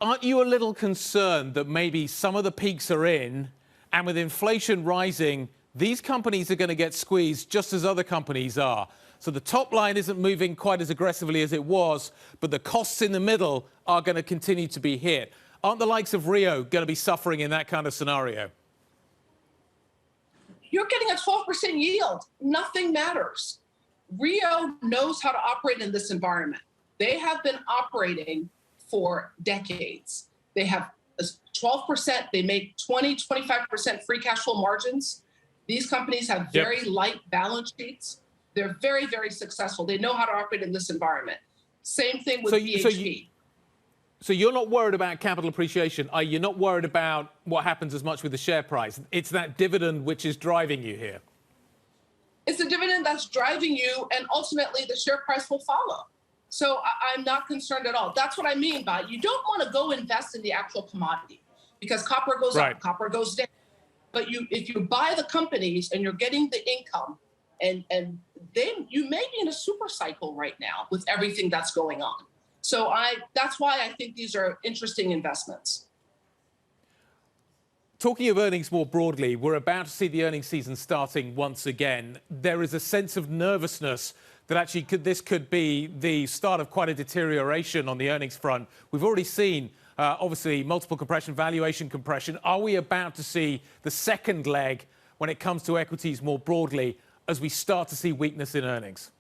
aren't you a little concerned that maybe some of the peaks are in, and with inflation rising, these companies are going to get squeezed just as other companies are? So the top line isn't moving quite as aggressively as it was, but the costs in the middle are going to continue to be hit. Aren't the likes of Rio going to be suffering in that kind of scenario? You're getting a 12% yield. Nothing matters. Rio knows how to operate in this environment. They have been operating for decades. They have 12%. They make 20, 25% free cash flow margins. These companies have very light balance sheets. They're very, very successful. They know how to operate in this environment. Same thing with BHP. So you're not worried about capital appreciation. You're not worried about what happens as much with the share price. It's that dividend which is driving you here. It's the dividend that's driving you, and ultimately the share price will follow. So I'm not concerned at all. That's what I mean by you don't want to go invest in the actual commodity, because copper goes up, copper goes down. But if you buy the companies and you're getting the income, and then you may be in a super cycle right now with everything that's going on. So that's why I think these are interesting investments. Talking of earnings more broadly, we're about to see the earnings season starting once again. There is a sense of nervousness that actually this could be the start of quite a deterioration on the earnings front. We've already seen, obviously, multiple compression, valuation compression. Are we about to see the second leg when it comes to equities more broadly as we start to see weakness in earnings?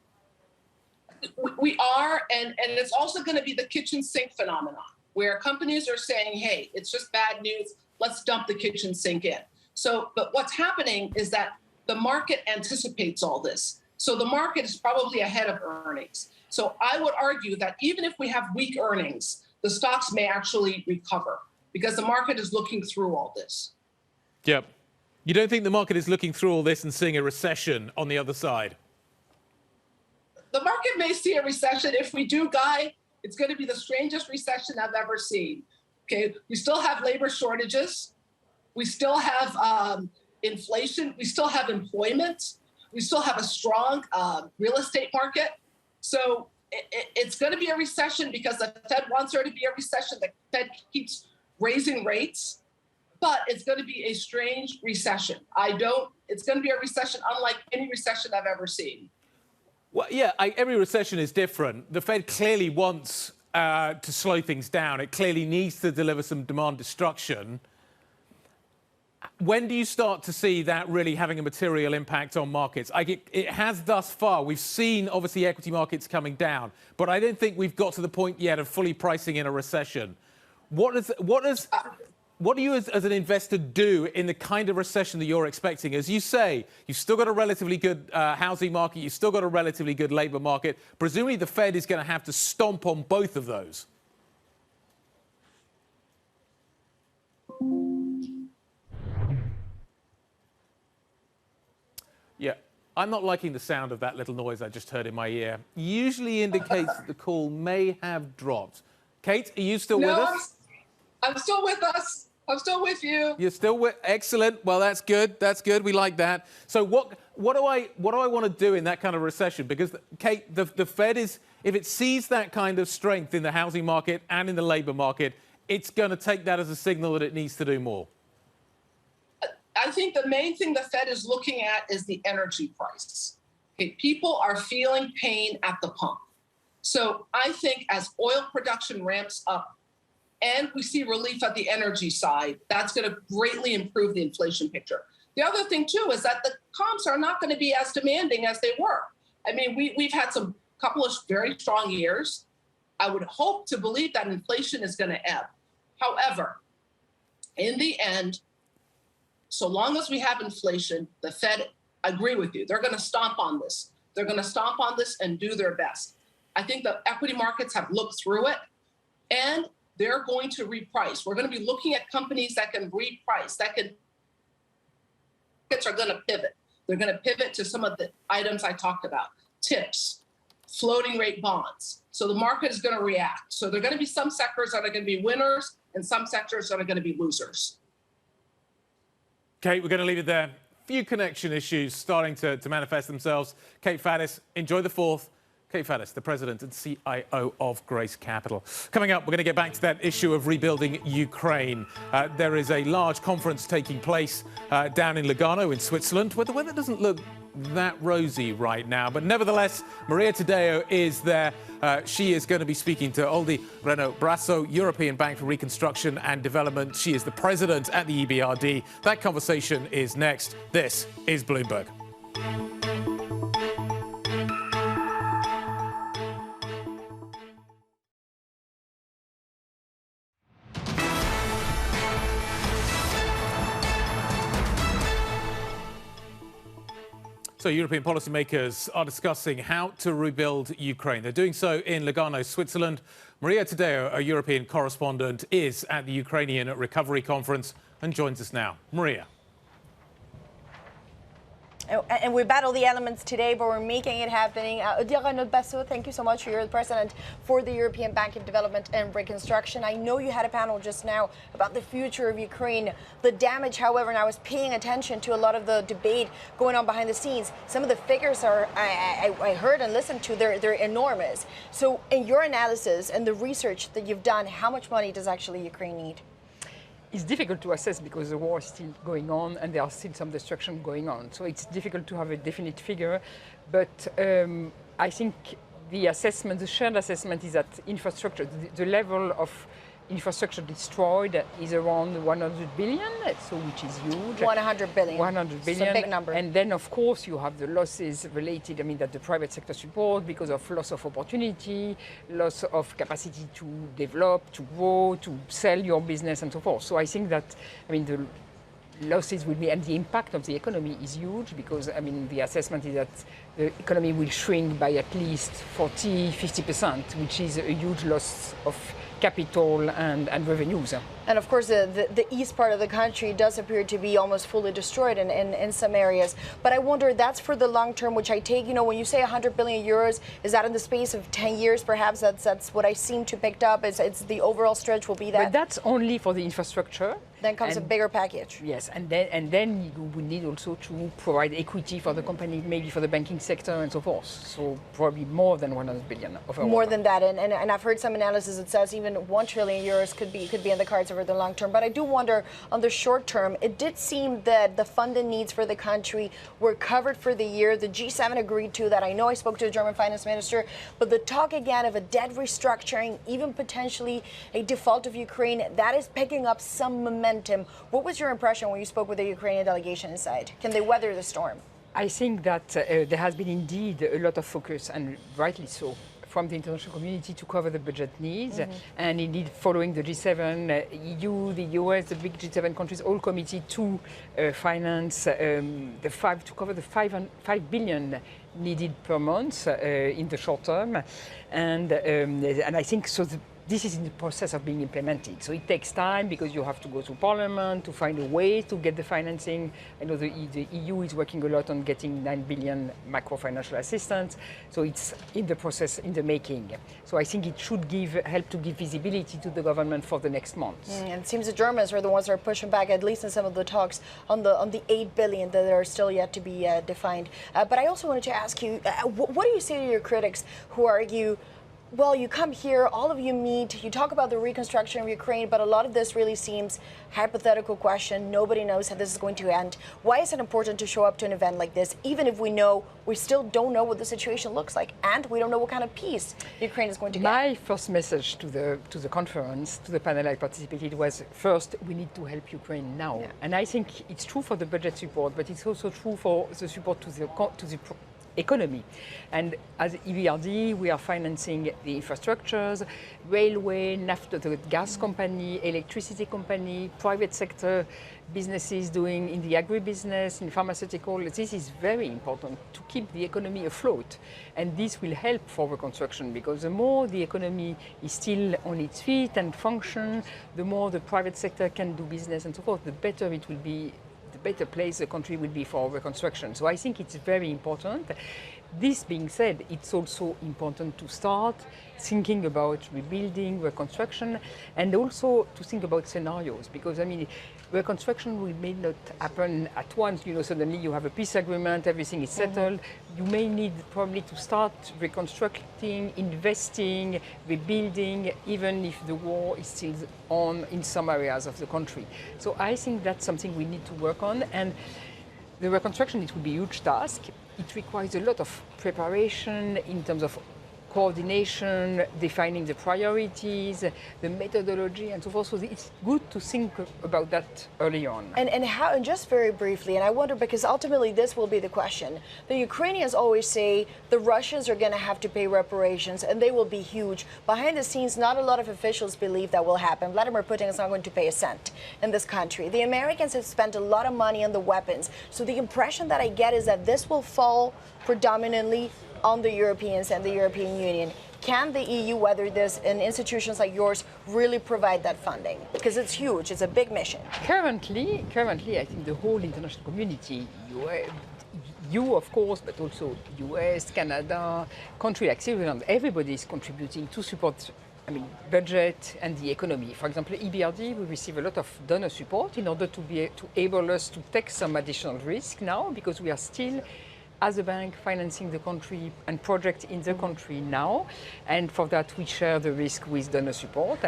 We are, and it's also going to be the kitchen sink phenomenon, where companies are saying, hey, it's just bad news, let's dump the kitchen sink in. So, but what's happening is that the market anticipates all this. So the market is probably ahead of earnings. So I would argue that even if we have weak earnings, the stocks may actually recover because the market is looking through all this. Yep. You don't think the market is looking through all this and seeing a recession on the other side? The market may see a recession. If we do, Guy, it's going to be the strangest recession I've ever seen. Okay, we still have labor shortages. We still have inflation. We still have employment. We still have a strong real estate market. So it's going to be a recession because the Fed wants there to be a recession. The Fed keeps raising rates, but it's going to be a strange recession. It's going to be a recession unlike any recession I've ever seen. Well, yeah, every recession is different. The Fed clearly wants to slow things down. It clearly needs to deliver some demand destruction. When do you start to see that really having a material impact on markets? It has thus far. We've seen, obviously, equity markets coming down, but I don't think we've got to the point yet of fully pricing in a recession. What do you as an investor do in the kind of recession that you're expecting? As you say, you've still got a relatively good housing market. You've still got a relatively good labor market. Presumably the Fed is going to have to stomp on both of those. Yeah, I'm not liking the sound of that little noise I just heard in my ear. Usually indicates that the call may have dropped. Kate, are you still with us? I'm still with us. I'm still with you. You're still with, excellent. Well, that's good. That's good. We like that. So what do I want to do in that kind of recession? Because Kate, the Fed is, if it sees that kind of strength in the housing market and in the labor market, it's going to take that as a signal that it needs to do more. I think the main thing the Fed is looking at is the energy price. Okay, people are feeling pain at the pump. So I think as oil production ramps up and we see relief at the energy side, that's going to greatly improve the inflation picture. The other thing, too, is that the comps are not going to be as demanding as they were. I mean, we've had some couple of very strong years. I would hope to believe that inflation is going to ebb. However, in the end, so long as we have inflation, the Fed, I agree with you, they're going to stomp on this. They're going to stomp on this and do their best. I think the equity markets have looked through it, and they're going to reprice. We're going to be looking at companies that can reprice, markets are going to pivot. They're going to pivot to some of the items I talked about, tips, floating rate bonds. So the market is going to react. So there are going to be some sectors that are going to be winners and some sectors that are going to be losers. Kate, we're going to leave it there. Few connection issues starting to manifest themselves. Kate Faddis, enjoy the 4th. Kate Faddis, the president and CIO of Grace Capital. Coming up, we're going to get back to that issue of rebuilding Ukraine. There is a large conference taking place down in Lugano in Switzerland, where the weather doesn't look that rosy right now. But nevertheless, Maria Tadeo is there. She is going to be speaking to Oldi Reno-Brasso, European Bank for Reconstruction and Development. She is the president at the EBRD. That conversation is next. This is Bloomberg. So European policymakers are discussing how to rebuild Ukraine. They're doing so in Lugano, Switzerland. Maria Tadeo, a European correspondent, is at the Ukrainian Recovery Conference and joins us now. Maria. And we battle the elements today, but we're making it happening. Oldi Reno-Brasso, thank you so much. You're the president for the European Bank of Development and Reconstruction. I know you had a panel just now about the future of Ukraine, the damage, however, and I was paying attention to a lot of the debate going on behind the scenes. Some of the figures I heard and listened to, they're enormous. So in your analysis and the research that you've done, how much money does actually Ukraine need? It's difficult to assess because the war is still going on and there are still some destruction going on. So it's difficult to have a definite figure. But I think the assessment, the shared assessment is that infrastructure, the level of infrastructure destroyed is around 100 billion, so which is huge. 100 billion. 100 billion. It's a big number. And then, of course, you have the losses related, that the private sector support because of loss of opportunity, loss of capacity to develop, to grow, to sell your business and so forth. So I think that, the losses will be, and the impact of the economy is huge because, the assessment is that the economy will shrink by at least 40-50%, which is a huge loss of capital and revenues. And of course, the east part of the country does appear to be almost fully destroyed in some areas. But I wonder, that's for the long term, which I take, when you say 100 billion euros, is that in the space of 10 years, perhaps? That's what I seem to picked up. It's the overall stretch will be that. But that's only for the infrastructure. Then comes a bigger package. Yes, and then you will need also to provide equity for the company, maybe for the banking sector and so forth. So probably more than 100 billion overall. More than that, and I've heard some analysis that says even 1 trillion euros could be in the cards over the long term. But I do wonder, on the short term, it did seem that the funding needs for the country were covered for the year. The G7 agreed to that. I know I spoke to the German finance minister, but the talk again of a debt restructuring, even potentially a default of Ukraine, that is picking up some momentum. What was your impression when you spoke with the Ukrainian delegation inside? Can they weather the storm? I think that there has been indeed a lot of focus, and rightly so, from the international community to cover the budget needs. And indeed, following the G7, EU, the US, the big G7 countries, all committed to finance to cover the 5 billion needed per month in the short term. And I think so. This is in the process of being implemented. So it takes time because you have to go to Parliament to find a way to get the financing. I know the EU is working a lot on getting 9 billion macro-financial assistance. So it's in the process, in the making. So I think it should help to give visibility to the government for the next months. And it seems the Germans are the ones that are pushing back, at least in some of the talks, on the 8 billion that are still yet to be defined. But I also wanted to ask you, what do you say to your critics who argue, well, you come here, all of you meet, you talk about the reconstruction of Ukraine, but a lot of this really seems hypothetical question. Nobody knows how this is going to end. Why is it important to show up to an event like this, even if we still don't know what the situation looks like, and we don't know what kind of peace Ukraine is going to get? My first message to the conference, to the panel I participated, was first, we need to help Ukraine now. Yeah. And I think it's true for the budget support, but it's also true for the support to the economy. And as EBRD, we are financing the infrastructures, railway, naphtha, the gas company, electricity company, private sector businesses doing in the agribusiness, in pharmaceutical. This is very important to keep the economy afloat. And this will help for reconstruction because the more the economy is still on its feet and function, the more the private sector can do business and so forth, the better it will be, the better place the country will be for reconstruction. So I think it's very important. this being said, it's also important to start thinking about rebuilding, reconstruction, and also to think about scenarios, because I mean, reconstruction may not happen at once. You know, suddenly you have a peace agreement, everything is settled. You may need probably to start reconstructing, investing, rebuilding, even if the war is still on in some areas of the country. So I think that's something we need to work on. And the reconstruction, it will be a huge task. It requires a lot of preparation in terms of coordination, defining the priorities, the methodology, and so forth. So it's good to think about that early on. And how, and just very briefly, and I wonder, because ultimately this will be the question. The Ukrainians always say the Russians are going to have to pay reparations, and they will be huge. Behind the scenes, not a lot of officials believe that will happen. Vladimir Putin is not going to pay a cent in this country. The Americans have spent a lot of money on the weapons. So the impression that I get is that this will fall predominantly on the Europeans and the European Union. Can the EU weather this, and institutions like yours really provide that funding? Because it's huge, it's a big mission. Currently, I think the whole international community, you of course, but also US, Canada, country like Switzerland, everybody is contributing to support budget and the economy. For example, EBRD, we receive a lot of donor support in order to able us to take some additional risk now, because we are still, as a bank, financing the country and project in the country now, and for that we share the risk with donor support.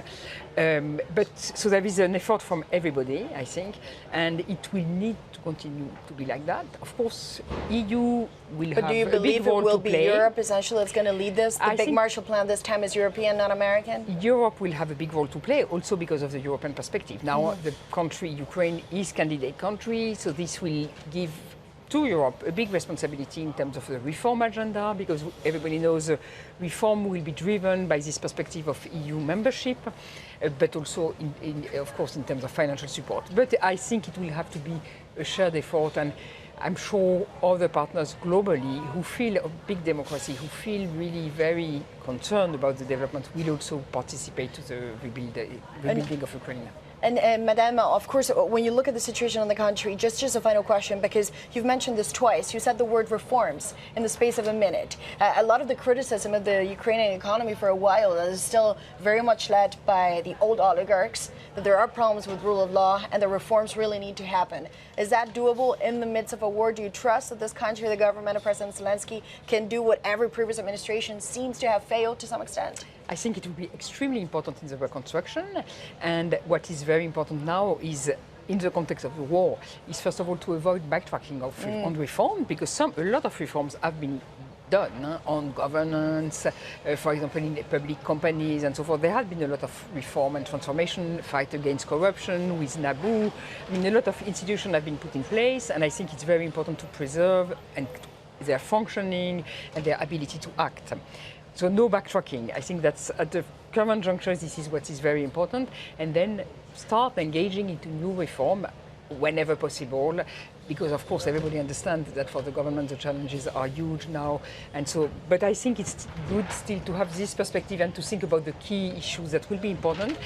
So there is an effort from everybody, I think, and it will need to continue to be like that. Of course, EU will have a big role to play. But do you believe it will be Europe essentially that's going to lead this? The big Marshall Plan this time is European, not American? Europe will have a big role to play, also because of the European perspective. Now the country, Ukraine, is candidate country, so this will give to Europe a big responsibility in terms of the reform agenda, because everybody knows reform will be driven by this perspective of EU membership, but also, of course, in terms of financial support. But I think it will have to be a shared effort, and I'm sure other partners globally who feel a big democracy, who feel really very concerned about the development, will also participate to the rebuilding of Ukraine. And Madame, of course, when you look at the situation in the country, just a final question, because you've mentioned this twice. You said the word reforms in the space of a minute. A lot of the criticism of the Ukrainian economy for a while is still very much led by the old oligarchs, that there are problems with rule of law and the reforms really need to happen. Is that doable in the midst of a war? Do you trust that this country, the government of President Zelensky, can do what every previous administration seems to have failed to some extent? I think it will be extremely important in the reconstruction, and what is very important now is, in the context of the war, is first of all to avoid backtracking on reform, because a lot of reforms have been done on governance, for example, in public companies and so forth. There has been a lot of reform and transformation, fight against corruption with NABU. I mean, a lot of institutions have been put in place, and I think it's very important to preserve their functioning and their ability to act. So no backtracking. I think that's at the current juncture, this is what is very important. And then start engaging into new reform whenever possible, because of course everybody understands that for the government the challenges are huge now, and so, but I think it's good still to have this perspective and to think about the key issues that will be important.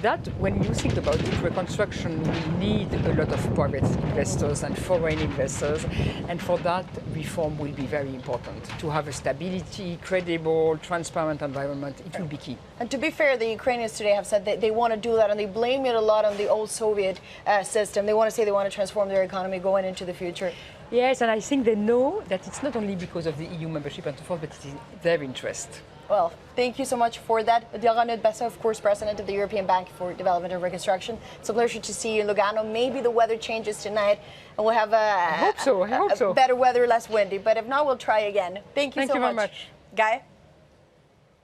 That when you think about it, reconstruction will need a lot of private investors and foreign investors, and for that reform will be very important. To have a stability, credible, transparent environment, it will be key. And to be fair, the Ukrainians today have said that they want to do that, and they blame it a lot on the old Soviet system. They want to say they want to transform their economy going into the future. Yes, and I think they know that it's not only because of the EU membership and so forth, but it is their interest. Well, thank you so much for that. Diarra Nudbessa, of course, President of the European Bank for Development and Reconstruction. It's a pleasure to see you in Lugano. Maybe the weather changes tonight and we'll have I hope so. Better weather, less windy. But if not, we'll try again. Thank you so much. Very much. Guy?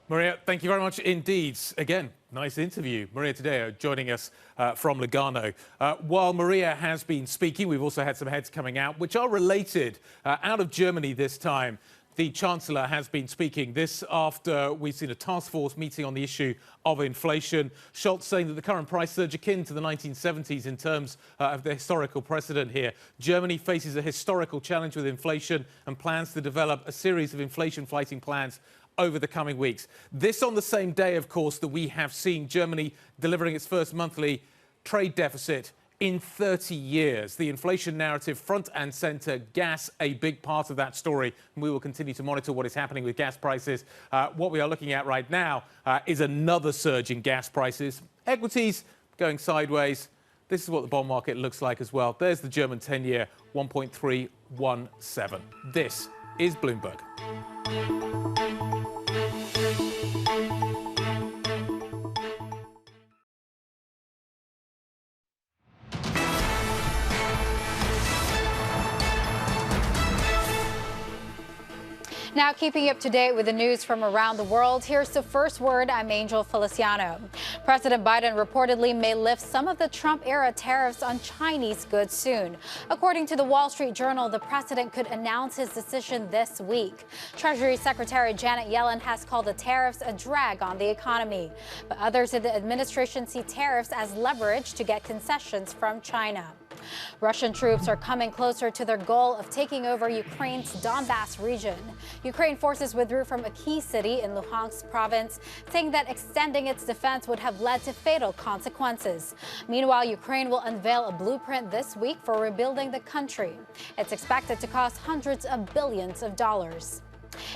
Maria, thank you very much indeed. Again, nice interview. Maria Tadeo joining us from Lugano. While Maria has been speaking, we've also had some heads coming out, which are related. Out of Germany this time, the Chancellor has been speaking. This after we've seen a task force meeting on the issue of inflation. Scholz saying that the current price surge akin to the 1970s in terms of the historical precedent here. Germany faces a historical challenge with inflation and plans to develop a series of inflation-fighting plans over the coming weeks. This on the same day, of course, that we have seen Germany delivering its first monthly trade deficit in 30 years. The inflation narrative front and center, gas a big part of that story. And we will continue to monitor what is happening with gas prices. What we are looking at right now is another surge in gas prices. Equities going sideways. This is what the bond market looks like as well. There's the German 10-year, 1.317. This is Bloomberg. Now, keeping you up to date with the news from around the world, here's the first word. I'm Angel Feliciano. President Biden reportedly may lift some of the Trump-era tariffs on Chinese goods soon. According to the Wall Street Journal, the president could announce his decision this week. Treasury Secretary Janet Yellen has called the tariffs a drag on the economy. But others in the administration see tariffs as leverage to get concessions from China. Russian troops are coming closer to their goal of taking over Ukraine's Donbass region. Ukraine forces withdrew from a key city in Luhansk province, saying that extending its defense would have led to fatal consequences. Meanwhile, Ukraine will unveil a blueprint this week for rebuilding the country. It's expected to cost hundreds of billions of dollars.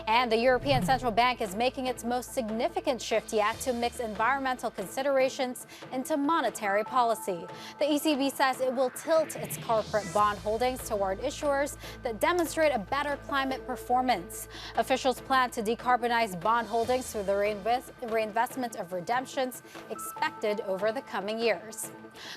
And the European Central Bank is making its most significant shift yet to mix environmental considerations into monetary policy. The ECB says it will tilt its corporate bond holdings toward issuers that demonstrate a better climate performance. Officials plan to decarbonize bond holdings through the reinvestment of redemptions expected over the coming years.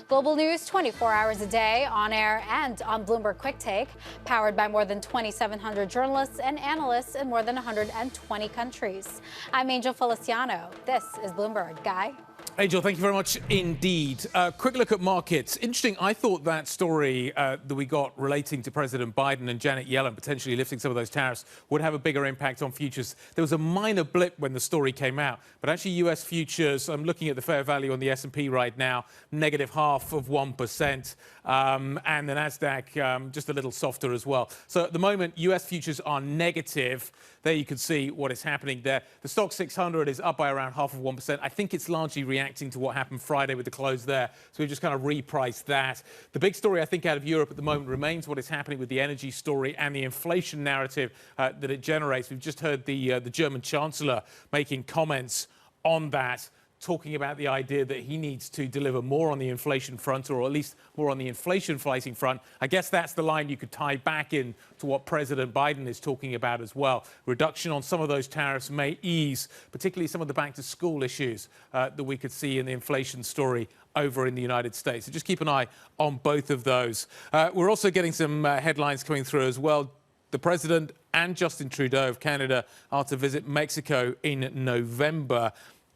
Global news 24 hours a day, on air and on Bloomberg Quick Take, powered by more than 2,700 journalists and analysts in more than 120 countries. I'm Angel Feliciano. This is Bloomberg. Guy? Angel, thank you very much indeed. Quick look at markets. Interesting, I thought that story that we got relating to President Biden and Janet Yellen potentially lifting some of those tariffs would have a bigger impact on futures. There was a minor blip when the story came out, but actually US futures, I'm looking at the fair value on the S&P right now, negative 0.5%, and the NASDAQ just a little softer as well. So at the moment, US futures are negative. There you can see what is happening there. The stock 600 is up by around 0.5%. I think it's largely reacting to what happened Friday with the close there. So we've just kind of repriced that. The big story, I think, out of Europe at the moment remains what is happening with the energy story and the inflation narrative that it generates. We've just heard the German Chancellor making comments on that, talking about the idea that he needs to deliver more on the inflation front, or at least more on the inflation fighting front. I guess that's the line you could tie back in to what President Biden is talking about as well. Reduction on some of those tariffs may ease, particularly some of the back-to-school issues that we could see in the inflation story over in the United States. So just keep an eye on both of those. We're also getting some headlines coming through as well. The president and Justin Trudeau of Canada are to visit Mexico in November.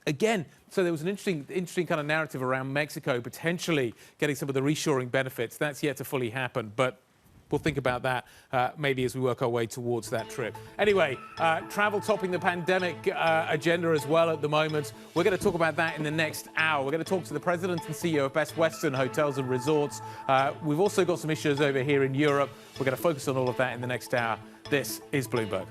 Again, so there was an interesting kind of narrative around Mexico potentially getting some of the reshoring benefits. That's yet to fully happen, but we'll think about that maybe as we work our way towards that trip. Anyway, travel topping the pandemic agenda as well at the moment. We're going to talk about that in the next hour. We're going to talk to the president and CEO of Best Western Hotels and Resorts. We've also got some issues over here in Europe. We're going to focus on all of that in the next hour. This is Bloomberg.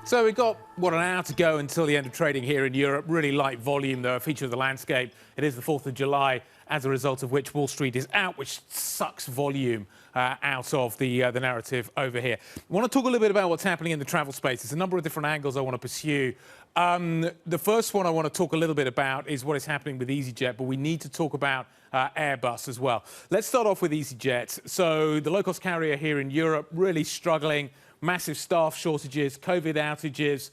So we've got, an hour to go until the end of trading here in Europe. Really light volume, though, a feature of the landscape. It is the 4th of July, as a result of which Wall Street is out, which sucks volume out of the narrative over here. I want to talk a little bit about what's happening in the travel space. There's a number of different angles I want to pursue. The first one I want to talk a little bit about is what is happening with EasyJet, but we need to talk about Airbus as well. Let's start off with EasyJet. So the low-cost carrier here in Europe really struggling. Massive staff shortages, COVID outages,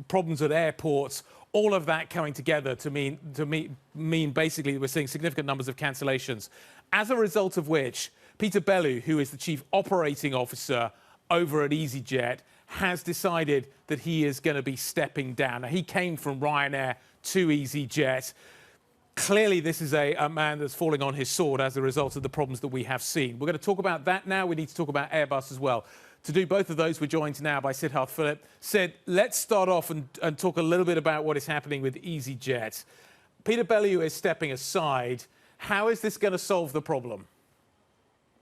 problems at airports, all of that coming together to mean basically we're seeing significant numbers of cancellations. As a result of which, Peter Bellew, who is the chief operating officer over at EasyJet, has decided that he is going to be stepping down. Now, he came from Ryanair to EasyJet. Clearly, this is a man that's falling on his sword as a result of the problems that we have seen. We're going to talk about that now. We need to talk about Airbus as well. To do both of those, we're joined now by Siddharth Philip. Sid, let's start off and talk a little bit about what is happening with EasyJet. Peter Bellew is stepping aside. How is this going to solve the problem?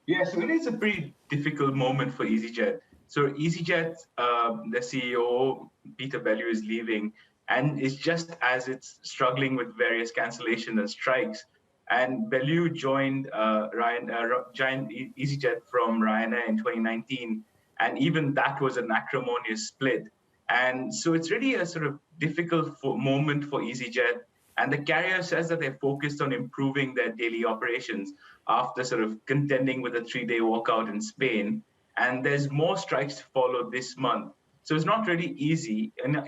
Yeah, so it is a pretty difficult moment for EasyJet. So EasyJet, the CEO, Peter Bellew, is leaving, and it's just as it's struggling with various cancellations and strikes. And Bellew joined EasyJet from Ryanair in 2019, and even that was an acrimonious split. And so it's really a sort of difficult moment for EasyJet. And the carrier says that they're focused on improving their daily operations after sort of contending with a 3-day walkout in Spain. And there's more strikes to follow this month. So it's not really easy. And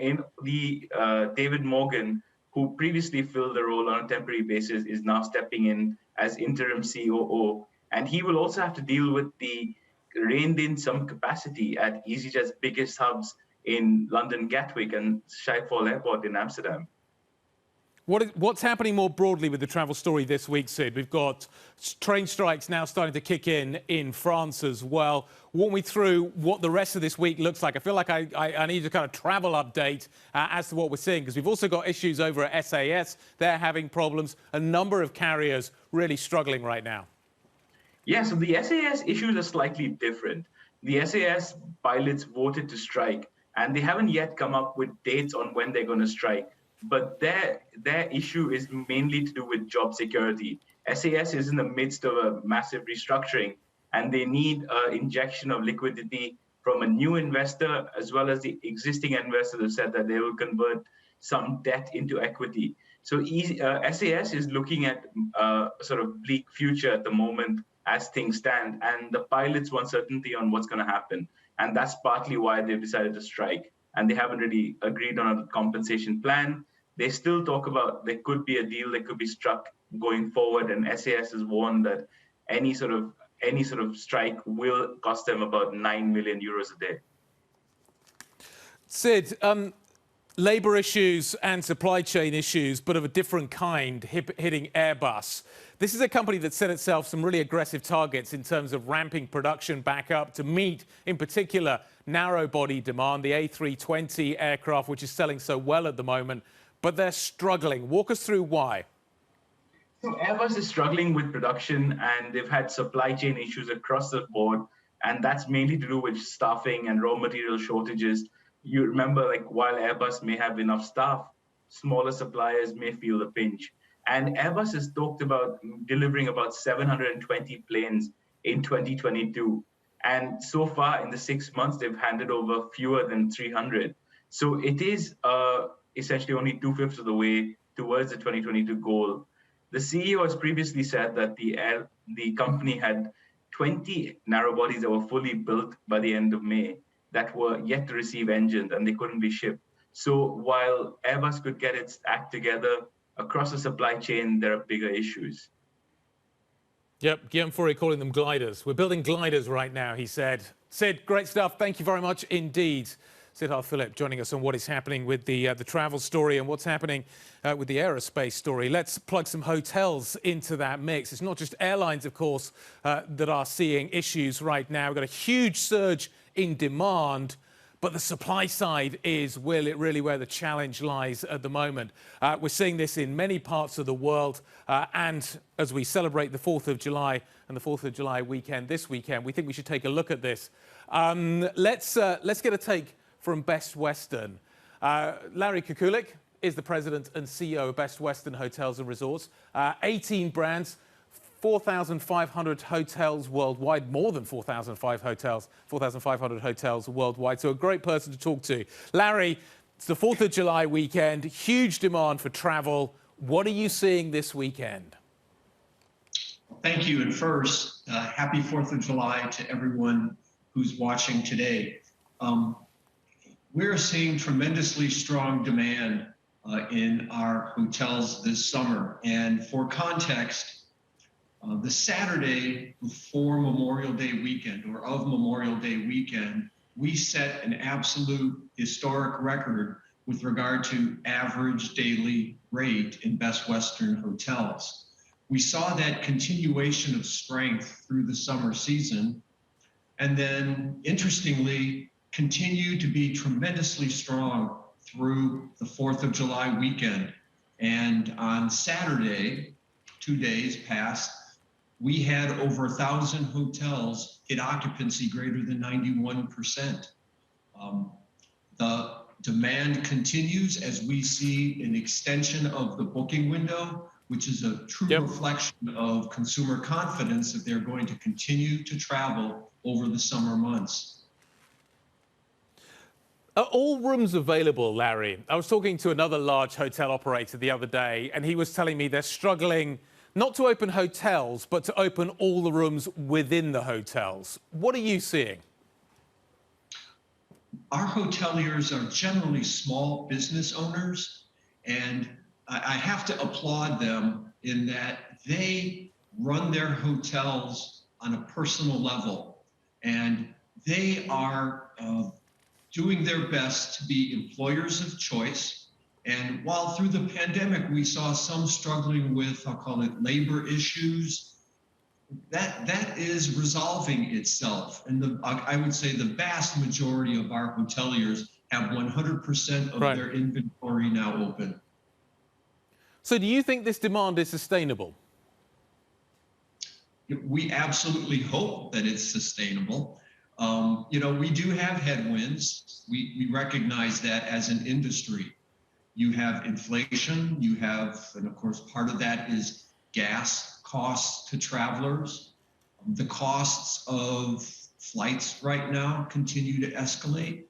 David Morgan, who previously filled the role on a temporary basis, is now stepping in as interim COO. And he will also have to deal with the reined in some capacity at EasyJet's biggest hubs in London Gatwick and Schiphol Airport in Amsterdam. What's happening more broadly with the travel story this week, Sid? We've got train strikes now starting to kick in France as well. Walk me through what the rest of this week looks like. I feel like I need a kind of travel update as to what we're seeing, because we've also got issues over at SAS. They're having problems. A number of carriers really struggling right now. Yeah, so the SAS issues are slightly different. The SAS pilots voted to strike, and they haven't yet come up with dates on when they're going to strike. But their issue is mainly to do with job security. SAS is in the midst of a massive restructuring, and they need an injection of liquidity from a new investor, as well as the existing investors have said that they will convert some debt into equity. So SAS is looking at a sort of bleak future at the moment as things stand, and the pilots want certainty on what's going to happen. And that's partly why they've decided to strike. And they haven't really agreed on a compensation plan. They still talk about there could be a deal that could be struck going forward, and SAS has warned that any sort of strike will cost them about 9 million euros a day. Sid, labour issues and supply chain issues, but of a different kind, hitting Airbus. This is a company that set itself some really aggressive targets in terms of ramping production back up to meet, in particular, narrow-body demand, the A320 aircraft, which is selling so well at the moment, but they're struggling. Walk us through why. So Airbus is struggling with production, and they've had supply chain issues across the board, and that's mainly to do with staffing and raw material shortages. You remember, like, while Airbus may have enough staff, smaller suppliers may feel the pinch. And Airbus has talked about delivering about 720 planes in 2022. And so far in the 6 months, they've handed over fewer than 300. So it is essentially only 2/5 of the way towards the 2022 goal. The CEO has previously said that the company had 20 narrow bodies that were fully built by the end of May that were yet to receive engines, and they couldn't be shipped. So while Airbus could get its act together, across the supply chain, there are bigger issues. Yep, Guillaume Faury calling them gliders. We're building gliders right now, he said. Sid, great stuff. Thank you very much indeed. Sid Philip joining us on what is happening with the travel story and what's happening with the aerospace story. Let's plug some hotels into that mix. It's not just airlines, of course, that are seeing issues right now. We've got a huge surge in demand, but the supply side is really where the challenge lies at the moment. We're seeing this in many parts of the world, and as we celebrate the 4th of July and the 4th of July weekend this weekend, we think we should take a look at this. Let's get a take from Best Western. Larry Kukulik is the president and CEO of Best Western Hotels and Resorts. 18 brands, 4,500 hotels worldwide, more than 4,500 hotels worldwide. So a great person to talk to. Larry, it's the 4th of July weekend, huge demand for travel. What are you seeing this weekend? Thank you. And first, happy 4th of July to everyone who's watching today. We're seeing tremendously strong demand in our hotels this summer. And for context, the Saturday before Memorial Day weekend, or of Memorial Day weekend, we set an absolute historic record with regard to average daily rate in Best Western hotels. We saw that continuation of strength through the summer season, and then, interestingly, continue to be tremendously strong through the 4th of July weekend. And on Saturday, 2 days past, we had over 1,000 hotels hit occupancy greater than 91%. The demand continues as we see an extension of the booking window, which is a true reflection of consumer confidence that they're going to continue to travel over the summer months. Are all rooms available, Larry? I was talking to another large hotel operator the other day, and he was telling me they're struggling not to open hotels, but to open all the rooms within the hotels. What are you seeing? Our hoteliers are generally small business owners, and I have to applaud them in that they run their hotels on a personal level, and they are doing their best to be employers of choice. And while through the pandemic we saw some struggling with, I'll call it labor issues, that is resolving itself. And I would say the vast majority of our hoteliers have 100% of their inventory now open. So do you think this demand is sustainable? We absolutely hope that it's sustainable. You know, we do have headwinds. We recognize that as an industry. You have inflation, you have, and of course, part of that is gas costs to travelers. The costs of flights right now continue to escalate.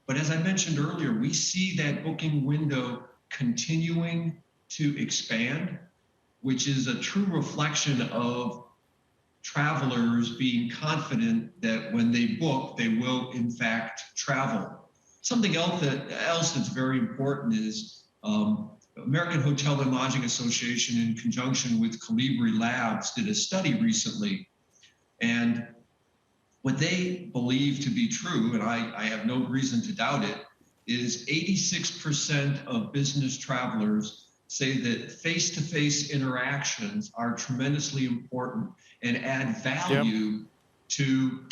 But as I mentioned earlier, we see that booking window continuing to expand, which is a true reflection of travelers being confident that when they book, they will in fact travel. Something else that's very important is American Hotel and Lodging Association, in conjunction with Calibri Labs, did a study recently. And what they believe to be true, and I have no reason to doubt it, is 86% of business travelers say that face-to-face interactions are tremendously important and add value to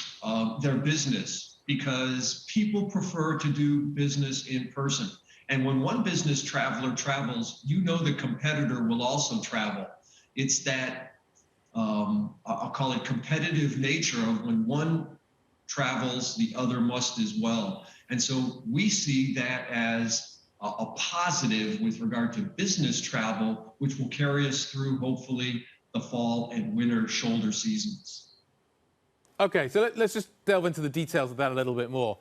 their business, because people prefer to do business in person. And when one business traveler travels, you know the competitor will also travel. It's that, I'll call it competitive nature of when one travels, the other must as well. And so we see that as a positive with regard to business travel, which will carry us through, hopefully, the fall and winter shoulder seasons. Okay, so let's just delve into the details of that a little bit more.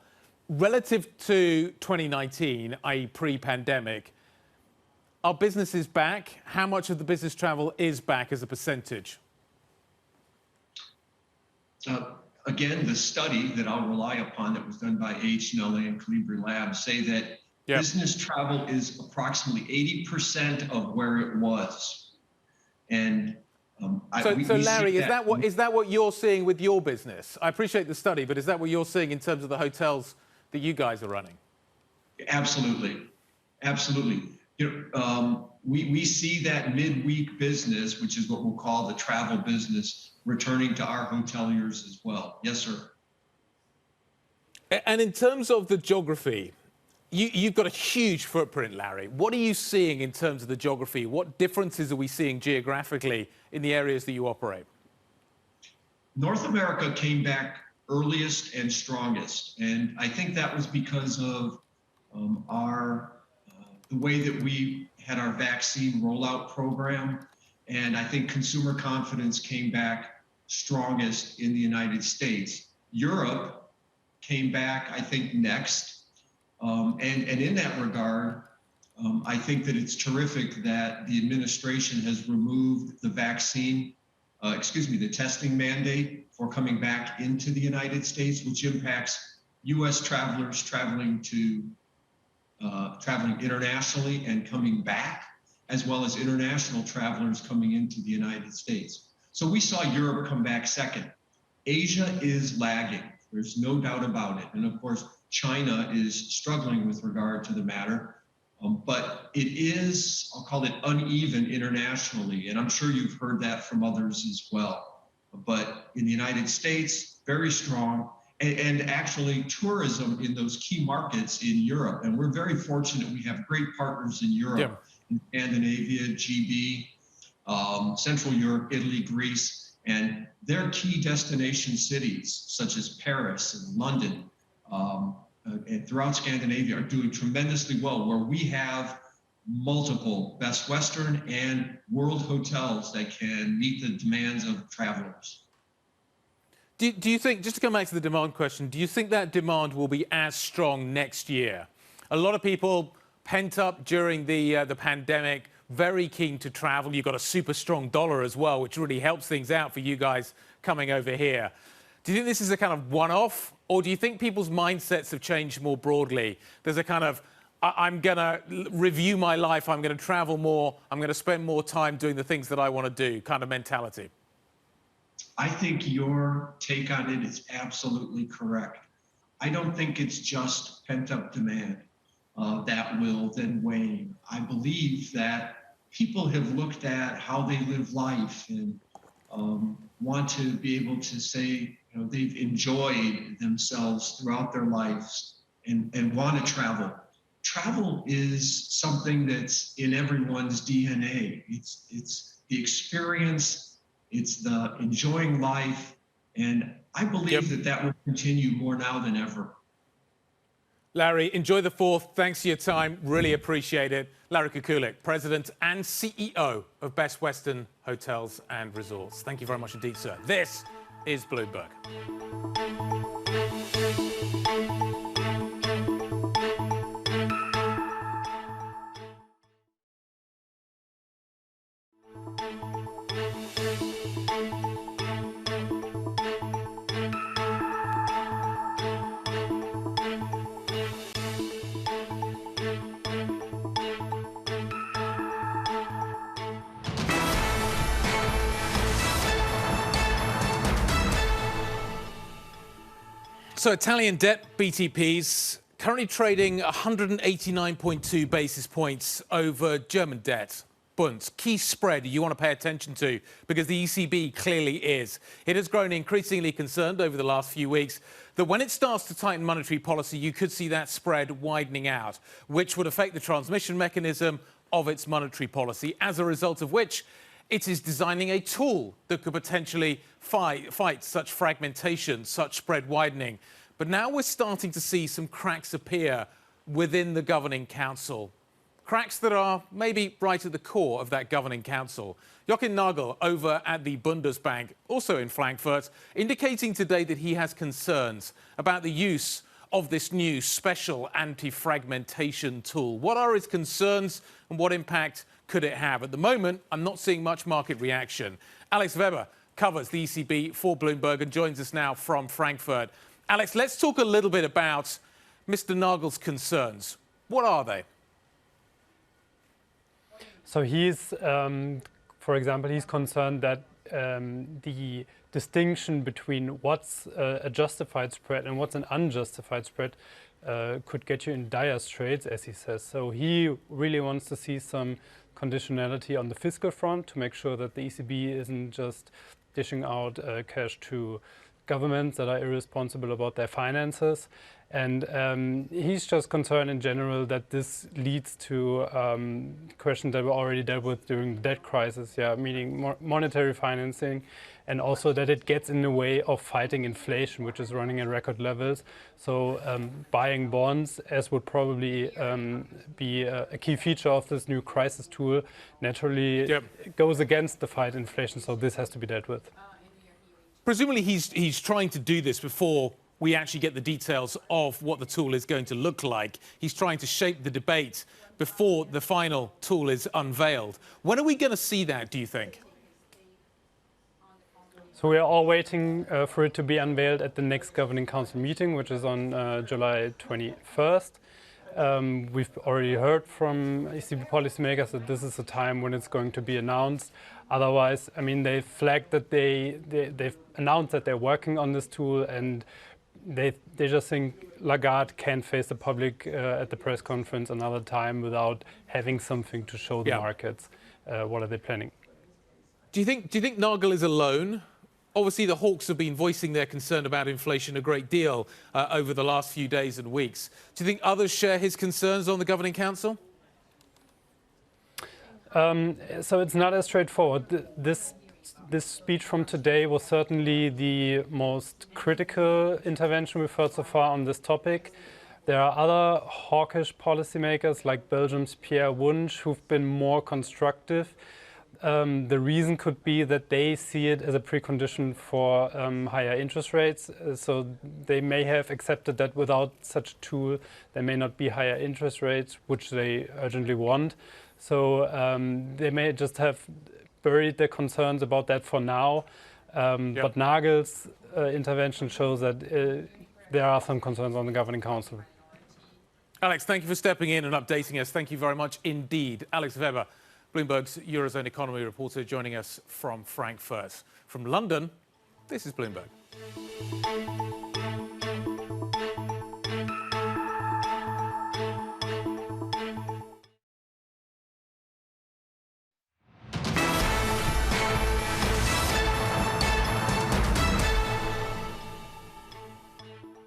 Relative to 2019, i.e. pre-pandemic, are businesses back? How much of the business travel is back as a percentage? Again, the study that I'll rely upon that was done by Aviation and Calibri Labs say that business travel is approximately 80% of where it was. And so Larry, is that what you're seeing with your business? I appreciate the study, but is that what you're seeing in terms of the hotels that you guys are running? Absolutely, absolutely. You know, we see that midweek business, which is what we'll call the travel business, returning to our hoteliers as well. Yes, sir. And in terms of the geography, you've got a huge footprint, Larry. What are you seeing in terms of the geography? What differences are we seeing geographically in the areas that you operate? North America came back earliest and strongest. And I think that was because of the way that we had our vaccine rollout program. And I think consumer confidence came back strongest in the United States. Europe came back, I think, next. And in that regard, I think that it's terrific that the administration has removed the the testing mandate for coming back into the United States, which impacts U.S. travelers traveling internationally and coming back, as well as international travelers coming into the United States. So we saw Europe come back second. Asia is lagging. There's no doubt about it. And of course, China is struggling with regard to the matter. But it is, I'll call it uneven internationally. And I'm sure you've heard that from others as well. But in the United States, very strong. And actually tourism in those key markets in Europe. And we're very fortunate we have great partners in Europe, in Scandinavia, GB, Central Europe, Italy, Greece. And their key destination cities, such as Paris and London, and throughout Scandinavia, are doing tremendously well, where we have multiple Best Western and world hotels that can meet the demands of travelers. Do you think, just to come back to the demand question, do you think that demand will be as strong next year? A lot of people pent up during the pandemic, very keen to travel. You've got a super strong dollar as well, which really helps things out for you guys coming over here. Do you think this is a kind of one-off, or do you think people's mindsets have changed more broadly? There's a kind of, I'm going to review my life, I'm going to travel more, I'm going to spend more time doing the things that I want to do kind of mentality? I think your take on it is absolutely correct. I don't think it's just pent-up demand that will then wane. I believe that people have looked at how they live life and want to be able to say, you know, they've enjoyed themselves throughout their lives and want to travel. Travel is something that's in everyone's DNA. It's the experience, it's the enjoying life, and I believe that will continue more now than ever. Larry, enjoy the 4th. Thanks for your time. Really appreciate it. Larry Kukulik, President and CEO of Best Western Hotels and Resorts. Thank you very much indeed, sir. This is Bloomberg. So Italian debt BTPs currently trading 189.2 basis points over German debt. Bunds, key spread you want to pay attention to because the ECB clearly is. It has grown increasingly concerned over the last few weeks that when it starts to tighten monetary policy, you could see that spread widening out, which would affect the transmission mechanism of its monetary policy, as a result of which it is designing a tool that could potentially fight such fragmentation, such spread widening. But now we're starting to see some cracks appear within the governing council. Cracks that are maybe right at the core of that governing council. Joachim Nagel over at the Bundesbank, also in Frankfurt, indicating today that he has concerns about the use of this new special anti-fragmentation tool. What are his concerns and what impact could it have? At the moment, I'm not seeing much market reaction. Alex Weber covers the ECB for Bloomberg and joins us now from Frankfurt. Alex, let's talk a little bit about Mr. Nagel's concerns. What are they? So he's, for example, he's concerned that the distinction between what's a justified spread and what's an unjustified spread could get you in dire straits, as he says. So he really wants to see some conditionality on the fiscal front to make sure that the ECB isn't just dishing out cash to governments that are irresponsible about their finances. And he's just concerned in general that this leads to questions that were already dealt with during the debt crisis, meaning monetary financing, and also that it gets in the way of fighting inflation, which is running at record levels. So buying bonds, as would probably be a key feature of this new crisis tool, naturally goes against the fight inflation. So this has to be dealt with. Presumably he's trying to do this before we actually get the details of what the tool is going to look like. He's trying to shape the debate before the final tool is unveiled. When are we going to see that, do you think? So we are all waiting for it to be unveiled at the next Governing Council meeting, which is on July 21st. We've already heard from ECB policymakers that this is a time when it's going to be announced. Otherwise, I mean, they flagged that they've announced that they're working on this tool, and they just think Lagarde can't face the public at the press conference another time without having something to show the markets. What are they planning? Do you think Nagel is alone? Obviously, the hawks have been voicing their concern about inflation a great deal over the last few days and weeks. Do you think others share his concerns on the Governing Council? So it's not as straightforward. This this speech from today was certainly the most critical intervention we've heard so far on this topic. There are other hawkish policymakers like Belgium's Pierre Wunsch who've been more constructive. The reason could be that they see it as a precondition for higher interest rates. So they may have accepted that without such a tool, there may not be higher interest rates, which they urgently want. So they may just have buried their concerns about that for now. But Nagel's intervention shows that there are some concerns on the Governing Council. Alex, thank you for stepping in and updating us. Thank you very much indeed. Alex Weber, Bloomberg's Eurozone economy reporter, joining us from Frankfurt. From London, this is Bloomberg.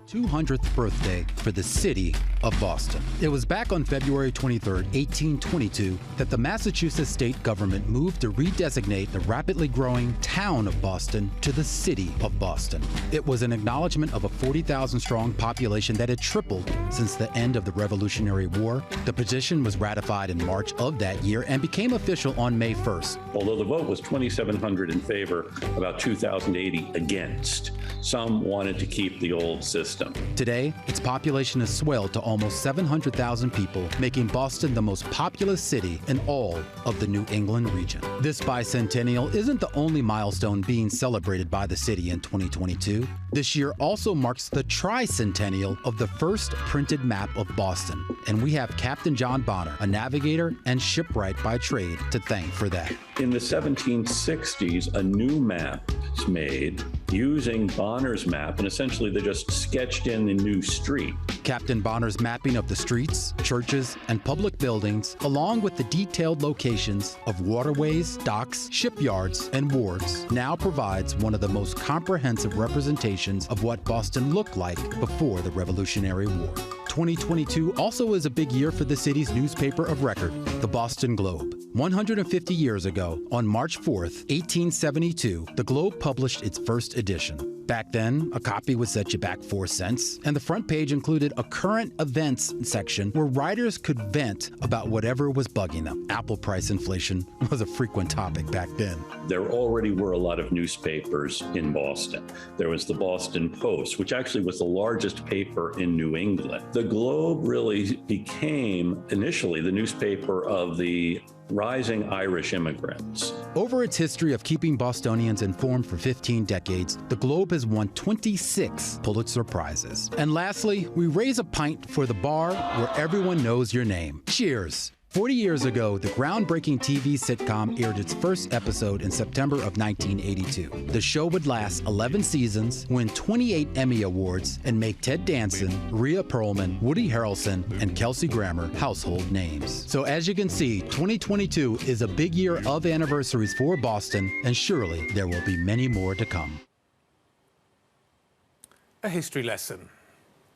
200th birthday for the city of Boston. It was back on February 23, 1822, that the Massachusetts state government moved to redesignate the rapidly growing town of Boston to the city of Boston. It was an acknowledgement of a 40,000-strong population that had tripled since the end of the Revolutionary War. The petition was ratified in March of that year and became official on May 1st. Although the vote was 2,700 in favor, about 2,080 against. Some wanted to keep the old system. Today, its population has swelled to almost 700,000 people, making Boston the most populous city in all of the New England region. This bicentennial isn't the only milestone being celebrated by the city in 2022. This year also marks the tricentennial of the first printed map of Boston, and we have Captain John Bonner, a navigator and shipwright by trade, to thank for that. In the 1760s, a new map was made using Bonner's map, and essentially they just sketched in a new street. Captain Bonner's mapping of the streets, churches, and public buildings, along with the detailed locations of waterways, docks, shipyards, and wharves, now provides one of the most comprehensive representations of what Boston looked like before the Revolutionary War. 2022 also is a big year for the city's newspaper of record, the Boston Globe. 150 years ago, on March 4th, 1872, the Globe published its first edition. Back then, a copy would set you back 4 cents, and the front page included a current events section where writers could vent about whatever was bugging them. Apple price inflation was a frequent topic back then. There already were a lot of newspapers in Boston. There was the Boston Post, which actually was the largest paper in New England. The Globe really became initially the newspaper of the rising Irish immigrants. Over its history of keeping Bostonians informed for 15 decades, the Globe has won 26 Pulitzer Prizes. And lastly, we raise a pint for the bar where everyone knows your name. Cheers! 40 years ago, the groundbreaking TV sitcom aired its first episode in September of 1982. The show would last 11 seasons, win 28 Emmy Awards, and make Ted Danson, Rhea Perlman, Woody Harrelson, and Kelsey Grammer household names. So as you can see, 2022 is a big year of anniversaries for Boston, and surely there will be many more to come. A history lesson.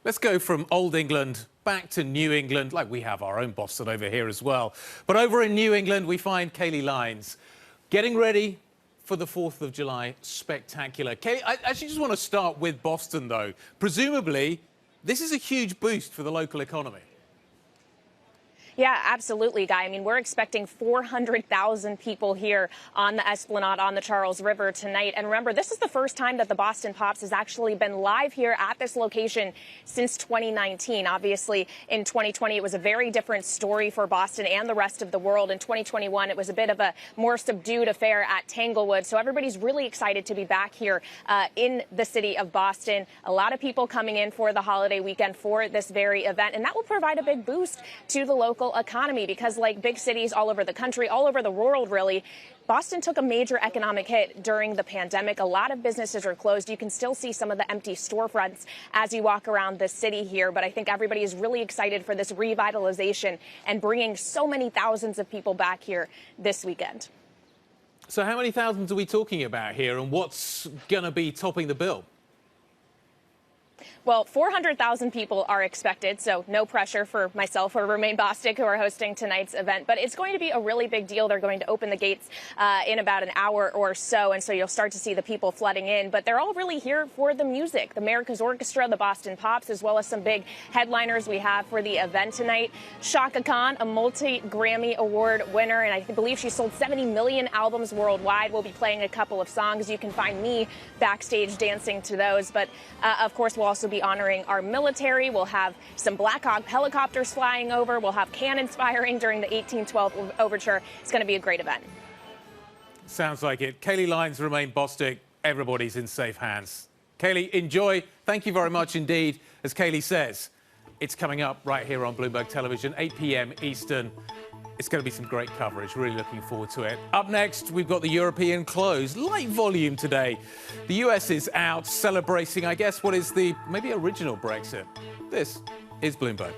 Let's go from Old England back to New England, like we have our own Boston over here as well. But over in New England, we find Kayleigh Lyons getting ready for the 4th of July spectacular. Kayleigh, I actually just want to start with Boston, though. Presumably, this is a huge boost for the local economy. Yeah, absolutely, Guy. I mean, we're expecting 400,000 people here on the Esplanade on the Charles River tonight. And remember, this is the first time that the Boston Pops has actually been live here at this location since 2019. Obviously, in 2020, it was a very different story for Boston and the rest of the world. In 2021, it was a bit of a more subdued affair at Tanglewood. So everybody's really excited to be back here in the city of Boston. A lot of people coming in for the holiday weekend for this very event. And that will provide a big boost to the local economy because, like big cities all over the country, all over the world, really, Boston took a major economic hit during the pandemic. A lot of businesses are closed. You can still see some of the empty storefronts as you walk around the city here. But I think everybody is really excited for this revitalization and bringing so many thousands of people back here this weekend. So how many thousands are we talking about here, and what's going to be topping the bill? Well, 400,000 people are expected, so no pressure for myself or Romain Bostic, who are hosting tonight's event. But it's going to be a really big deal. They're going to open the gates in about an hour or so, and so you'll start to see the people flooding in. But they're all really here for the music. The America's Orchestra, the Boston Pops, as well as some big headliners we have for the event tonight. Chaka Khan, a multi-Grammy Award winner, and I believe she sold 70 million albums worldwide. We'll be playing a couple of songs. You can find me backstage dancing to those. But, of course, we'll also be honoring our military. We'll have some Black Hawk helicopters flying over. We'll have cannons firing during the 1812 overture. It's going to be a great event. Sounds like it. Kayleigh Lyons, Romain Bostic, everybody's in safe hands. Kayleigh, enjoy. Thank you very much indeed. As Kayleigh says, it's coming up right here on Bloomberg Television, 8 p.m. Eastern. It's going to be some great coverage. Really looking forward to it. Up next, we've got the European close. Light volume today. The US is out celebrating, I guess, what is the maybe original Brexit. This is Bloomberg.